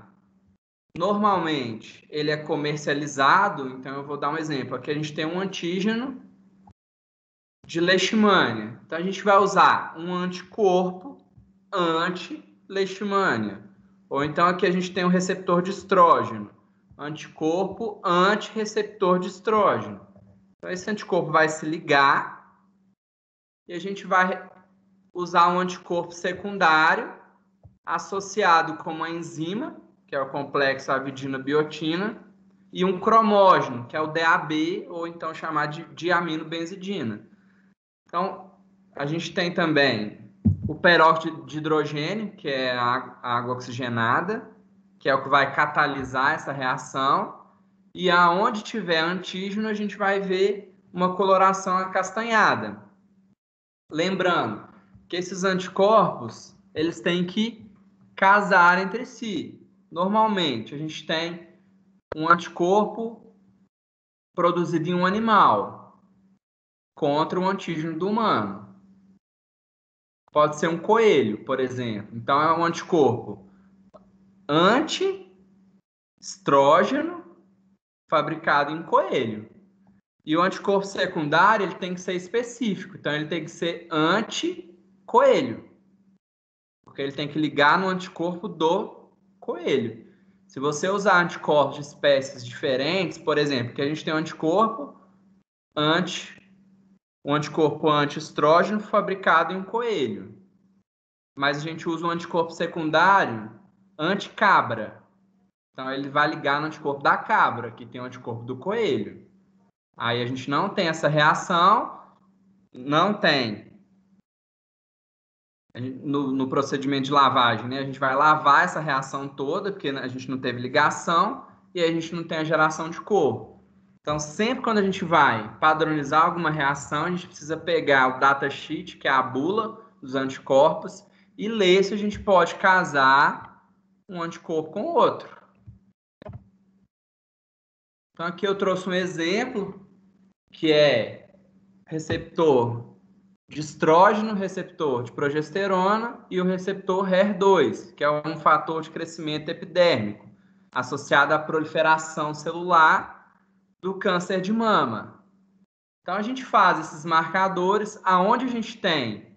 normalmente, ele é comercializado. Então, eu vou dar um exemplo. Aqui a gente tem um antígeno de leishmania. Então, a gente vai usar um anticorpo anti-leishmania. Ou então, aqui a gente tem um receptor de estrógeno. Anticorpo anti-receptor de estrógeno. Então, esse anticorpo vai se ligar e a gente vai usar um anticorpo secundário associado com uma enzima, que é o complexo avidina-biotina, e um cromógeno, que é o DAB, ou então chamar de diaminobenzidina. Então, a gente tem também o peróxido de hidrogênio, que é a água oxigenada, que é o que vai catalisar essa reação. E aonde tiver antígeno, a gente vai ver uma coloração acastanhada. Lembrando que esses anticorpos, eles têm que casar entre si. Normalmente, a gente tem um anticorpo produzido em um animal contra um antígeno do humano. Pode ser um coelho, por exemplo. Então, é um anticorpo anti-estrógeno fabricado em coelho. E o anticorpo secundário ele tem que ser específico. Então, ele tem que ser anti-coelho. Porque ele tem que ligar no anticorpo do coelho. Se você usar anticorpos de espécies diferentes, por exemplo, que a gente tem um anticorpo anti-estrógeno fabricado em um coelho. Mas a gente usa um anticorpo secundário anti-cabra. Então, ele vai ligar no anticorpo da cabra, que tem o anticorpo do coelho. Aí a gente não tem essa reação, não tem. No procedimento de lavagem, né? A gente vai lavar essa reação toda, porque a gente não teve ligação, e aí a gente não tem a geração de corpo. Então, sempre quando a gente vai padronizar alguma reação, a gente precisa pegar o datasheet, que é a bula dos anticorpos, e ler se a gente pode casar um anticorpo com o outro. Então, aqui eu trouxe um exemplo, que é receptor de estrógeno, receptor de progesterona e o receptor HER2, que é um fator de crescimento epidérmico, associado à proliferação celular do câncer de mama. Então, a gente faz esses marcadores aonde a gente tem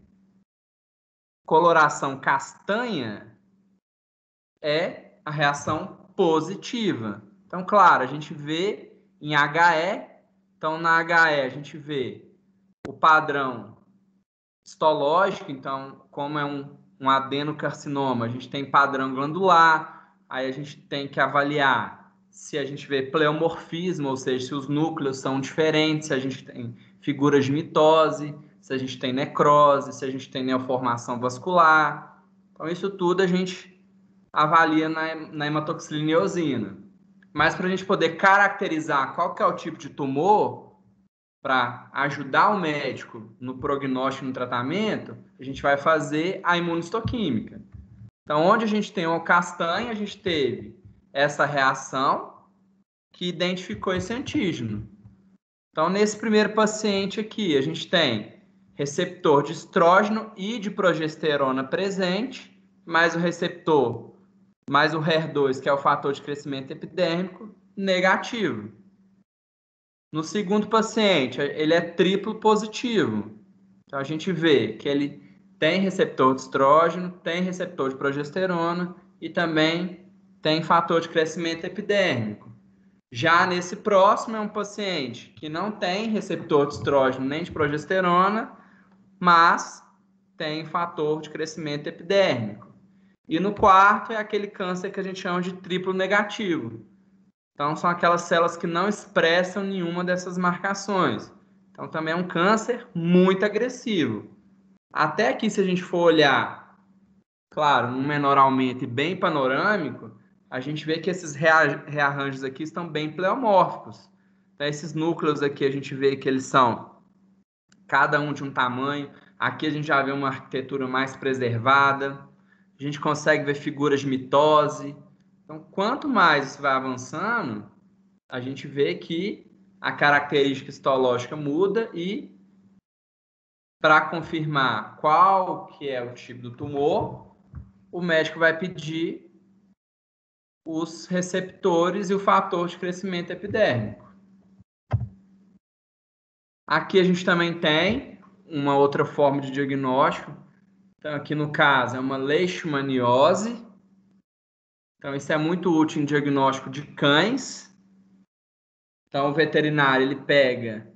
coloração castanha, é a reação positiva. Então, claro, a gente vê em HE, então na HE a gente vê o padrão histológico, então, como é um adenocarcinoma, a gente tem padrão glandular, aí a gente tem que avaliar se a gente vê pleomorfismo, ou seja, se os núcleos são diferentes, se a gente tem figuras de mitose, se a gente tem necrose, se a gente tem neoformação vascular. Então, isso tudo a gente avalia na hematoxilina e eosina. Mas para a gente poder caracterizar qual que é o tipo de tumor, para ajudar o médico no prognóstico e no tratamento, a gente vai fazer a imunistoquímica. Então, onde a gente tem uma castanha, a gente teve essa reação que identificou esse antígeno. Então, nesse primeiro paciente aqui, a gente tem receptor de estrógeno e de progesterona presente, mais o receptor, mais o HER2, que é o fator de crescimento epidérmico, negativo. No segundo paciente, ele é triplo positivo. Então, a gente vê que ele tem receptor de estrógeno, tem receptor de progesterona e também tem fator de crescimento epidérmico. Já nesse próximo é um paciente que não tem receptor de estrógeno nem de progesterona, mas tem fator de crescimento epidérmico. E no quarto é aquele câncer que a gente chama de triplo negativo. Então, são aquelas células que não expressam nenhuma dessas marcações. Então, também é um câncer muito agressivo. Até aqui, se a gente for olhar, claro, num menor aumento e bem panorâmico, a gente vê que esses rearranjos aqui estão bem pleomórficos. Então, esses núcleos aqui, a gente vê que eles são cada um de um tamanho. Aqui a gente já vê uma arquitetura mais preservada, a gente consegue ver figuras de mitose. Então, quanto mais isso vai avançando, a gente vê que a característica histológica muda e, para confirmar qual que é o tipo do tumor, o médico vai pedir os receptores e o fator de crescimento epidérmico. Aqui a gente também tem uma outra forma de diagnóstico. Então, aqui no caso, é uma leishmaniose. Então, isso é muito útil em diagnóstico de cães. Então, o veterinário, ele pega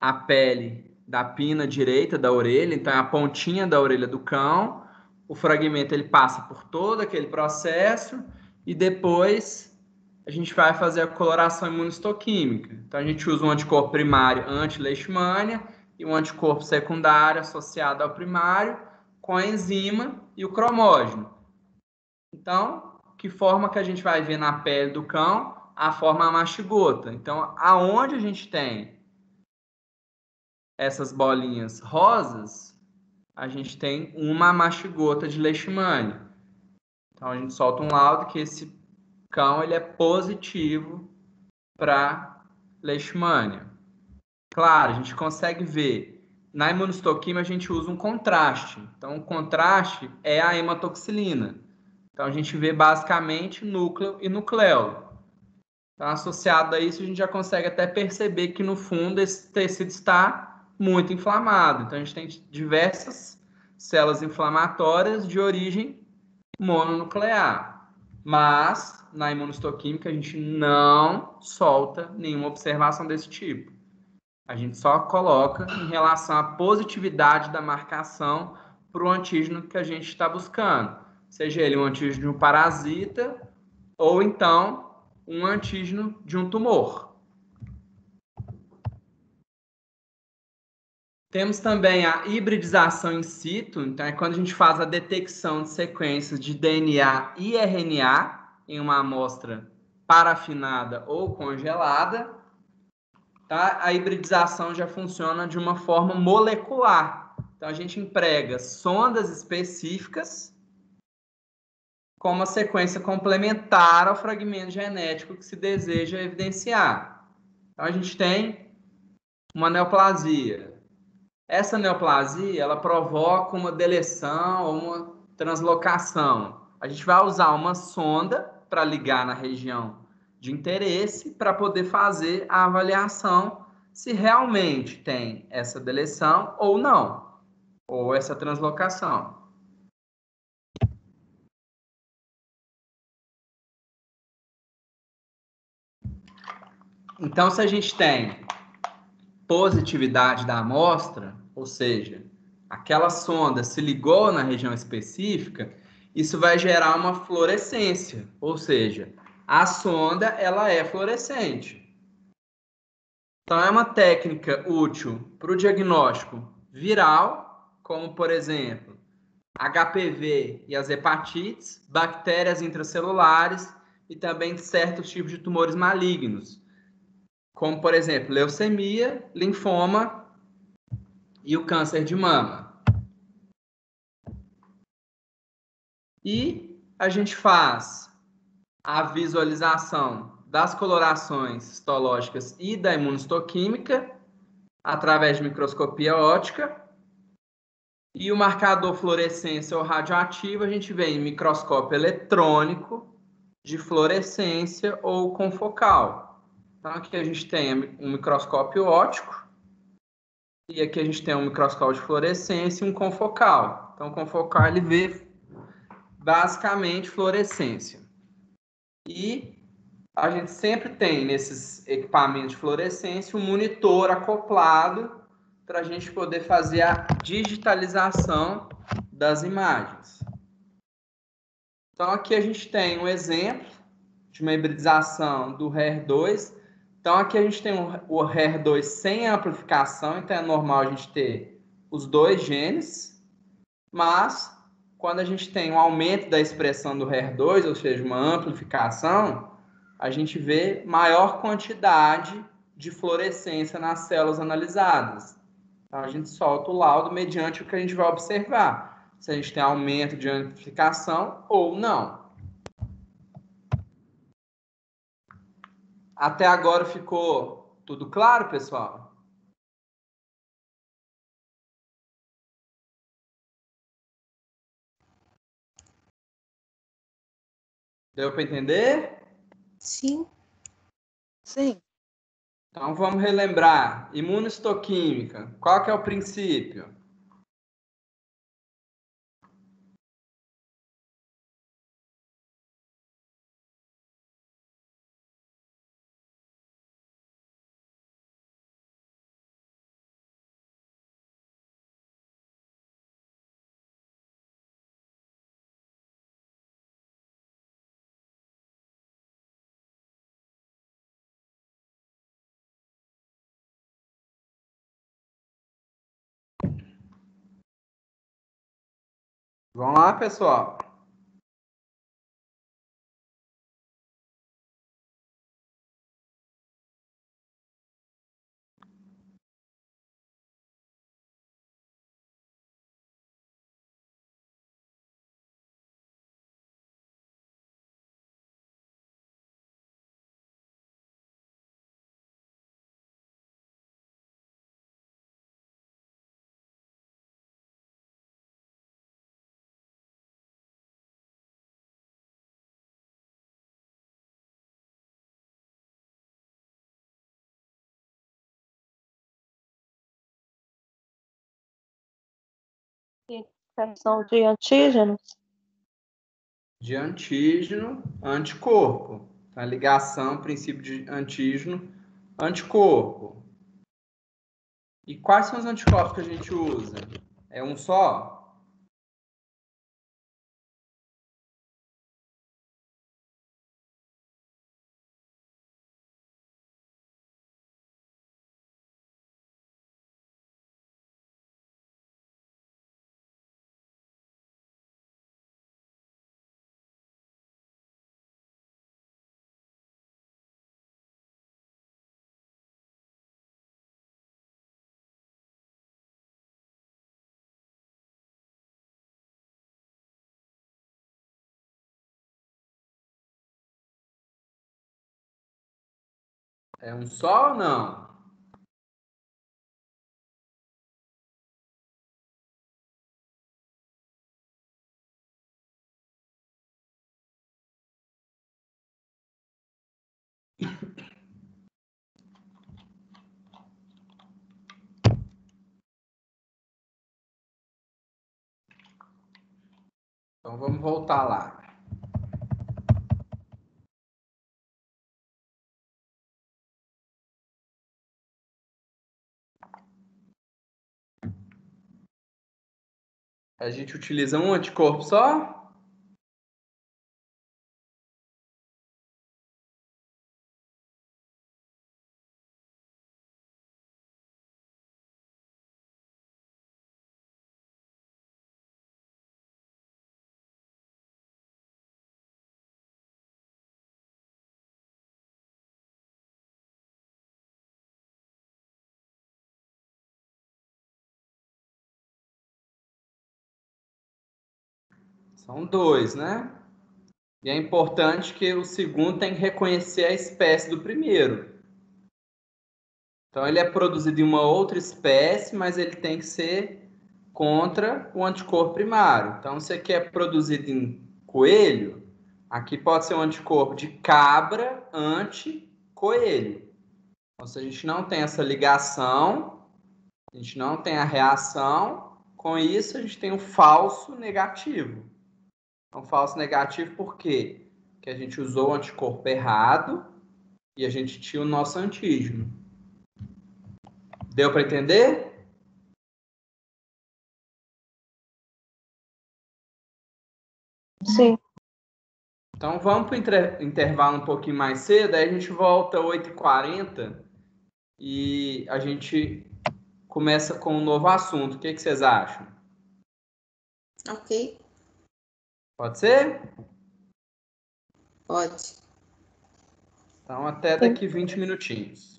a pele da pina direita da orelha, então é a pontinha da orelha do cão. O fragmento, ele passa por todo aquele processo e depois a gente vai fazer a coloração imunistoquímica. Então, a gente usa um anticorpo primário anti-leishmania e um anticorpo secundário associado ao primário com a enzima e o cromógeno. Então, que forma que a gente vai ver na pele do cão? A forma mastigota. Então, aonde a gente tem essas bolinhas rosas, a gente tem uma mastigota de leishmania. Então, a gente solta um laudo que esse cão ele é positivo para leishmania. Claro, a gente consegue ver. Na imunistoquímica, a gente usa um contraste. Então, o contraste é a hematoxilina. Então, a gente vê basicamente núcleo e nucleolo. Então, associado a isso, a gente já consegue até perceber que, no fundo, esse tecido está muito inflamado. Então, a gente tem diversas células inflamatórias de origem mononuclear. Mas, na imunistoquímica, a gente não solta nenhuma observação desse tipo. A gente só coloca em relação à positividade da marcação para o antígeno que a gente está buscando. Seja ele um antígeno de um parasita ou então um antígeno de um tumor. Temos também a hibridização in situ, então é quando a gente faz a detecção de sequências de DNA e RNA em uma amostra parafinada ou congelada. Tá? A hibridização já funciona de uma forma molecular. Então, a gente emprega sondas específicas com uma sequência complementar ao fragmento genético que se deseja evidenciar. Então, a gente tem uma neoplasia. Essa neoplasia, ela provoca uma deleção ou uma translocação. A gente vai usar uma sonda para ligar na região de interesse para poder fazer a avaliação se realmente tem essa deleção ou não, ou essa translocação. Então, se a gente tem positividade da amostra, ou seja, aquela sonda se ligou na região específica, isso vai gerar uma fluorescência, ou seja, a sonda ela é fluorescente. Então, é uma técnica útil para o diagnóstico viral, como, por exemplo, HPV e as hepatites, bactérias intracelulares e também certos tipos de tumores malignos, como, por exemplo, leucemia, linfoma e o câncer de mama. E a gente faz a visualização das colorações histológicas e da imunistoquímica através de microscopia óptica. E o marcador fluorescência ou radioativo a gente vê em microscópio eletrônico de fluorescência ou confocal. Então, aqui a gente tem um microscópio óptico e aqui a gente tem um microscópio de fluorescência e um confocal. Então, o confocal ele vê basicamente fluorescência. E a gente sempre tem nesses equipamentos de fluorescência um monitor acoplado para a gente poder fazer a digitalização das imagens. Então, aqui a gente tem um exemplo de uma hibridização do HER2. Então, aqui a gente tem o HER2 sem amplificação, então é normal a gente ter os dois genes, mas quando a gente tem um aumento da expressão do HER2, ou seja, uma amplificação, a gente vê maior quantidade de fluorescência nas células analisadas. Então, a gente solta o laudo mediante o que a gente vai observar. Se a gente tem aumento de amplificação ou não. Até agora ficou tudo claro, pessoal? Deu para entender? Sim. Sim. Então, vamos relembrar. Imunohistoquímica. Qual que é o princípio? Vamos lá, pessoal. Identificação de antígenos. De antígeno, anticorpo. Então, a ligação, princípio de antígeno, anticorpo. E quais são os anticorpos que a gente usa? É um só? É um só ou não? Então vamos voltar lá. A gente utiliza um anticorpo só? São dois, né? E é importante que o segundo tem que reconhecer a espécie do primeiro. Então, ele é produzido em uma outra espécie, mas ele tem que ser contra o anticorpo primário. Então, se aqui é produzido em coelho, aqui pode ser um anticorpo de cabra anti-coelho. Então, se a gente não tem essa ligação, a gente não tem a reação, com isso a gente tem o falso negativo. Então, falso negativo por quê? Porque a gente usou o anticorpo errado e a gente tinha o nosso antígeno. Deu para entender? Sim. Então vamos para o intervalo um pouquinho mais cedo, aí a gente volta às 8h40 e a gente começa com um novo assunto. O que vocês acham? Ok, Pode ser? pode. Então até daqui 20 minutinhos.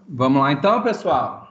Vamos lá então, pessoal?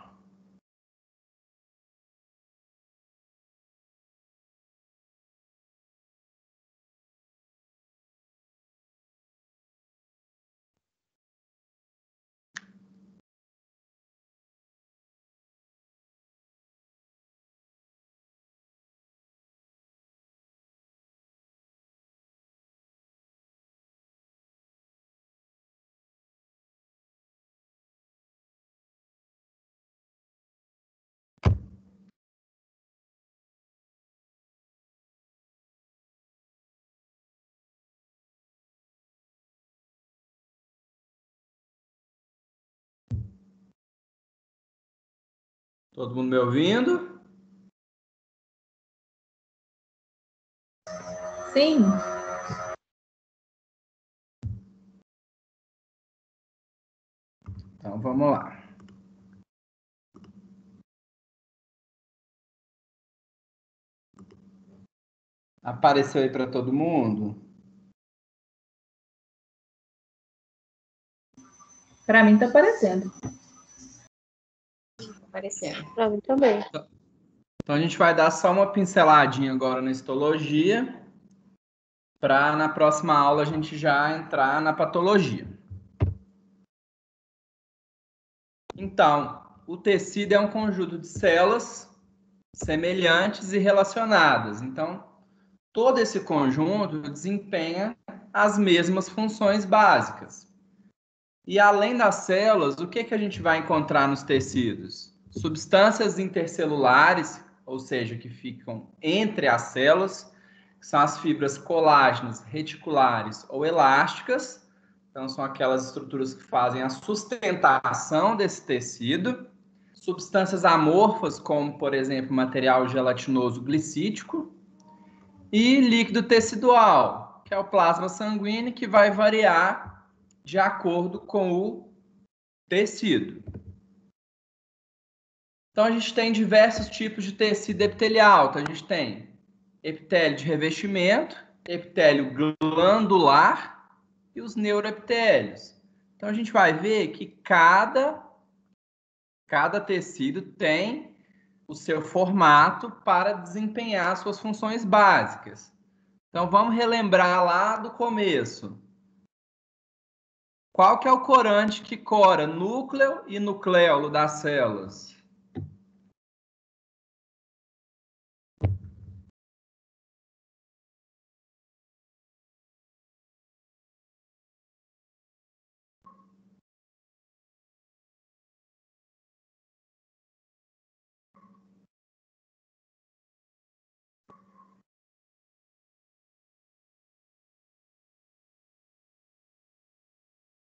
Todo mundo me ouvindo? Sim. Então, vamos lá. Apareceu aí para todo mundo? Para mim tá aparecendo. Aparecendo. Para mim também. Então, a gente vai dar só uma pinceladinha agora na histologia, para na próxima aula a gente já entrar na patologia. Então, o tecido é um conjunto de células semelhantes e relacionadas. Então, todo esse conjunto desempenha as mesmas funções básicas. E além das células, o que a gente vai encontrar nos tecidos? Substâncias intercelulares, ou seja, que ficam entre as células, que são as fibras colágenas, reticulares ou elásticas. Então, são aquelas estruturas que fazem a sustentação desse tecido. Substâncias amorfas, como, por exemplo, material gelatinoso glicídico. E líquido tecidual, que é o plasma sanguíneo, que vai variar de acordo com o tecido. Então, a gente tem diversos tipos de tecido epitelial. Então, a gente tem epitélio de revestimento, epitélio glandular e os neuroepitélios. Então, a gente vai ver que cada tecido tem o seu formato para desempenhar suas funções básicas. Então, vamos relembrar lá do começo. Qual que é o corante que cora núcleo e nucleolo das células?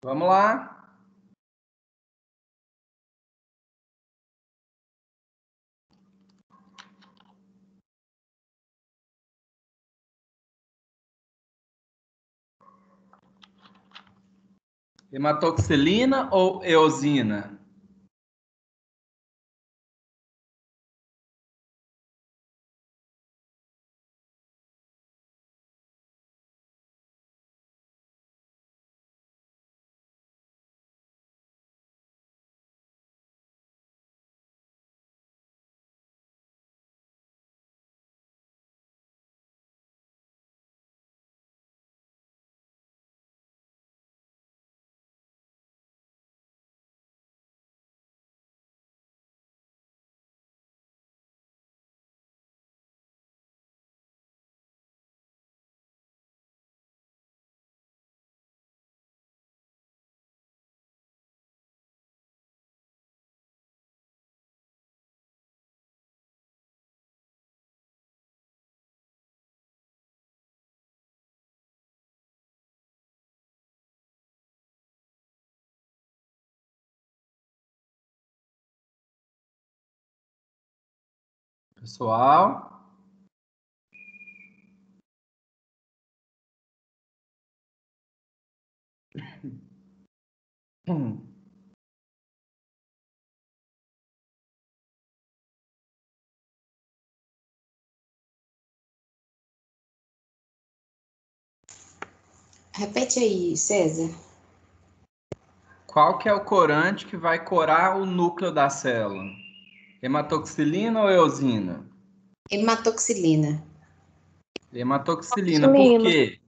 Vamos lá. Hematoxilina ou eosina? Pessoal? Repete aí, César. Qual que é o corante que vai corar o núcleo da célula? Hematoxilina ou eosina? Hematoxilina. Hematoxilina. Por Hematoxilina. quê?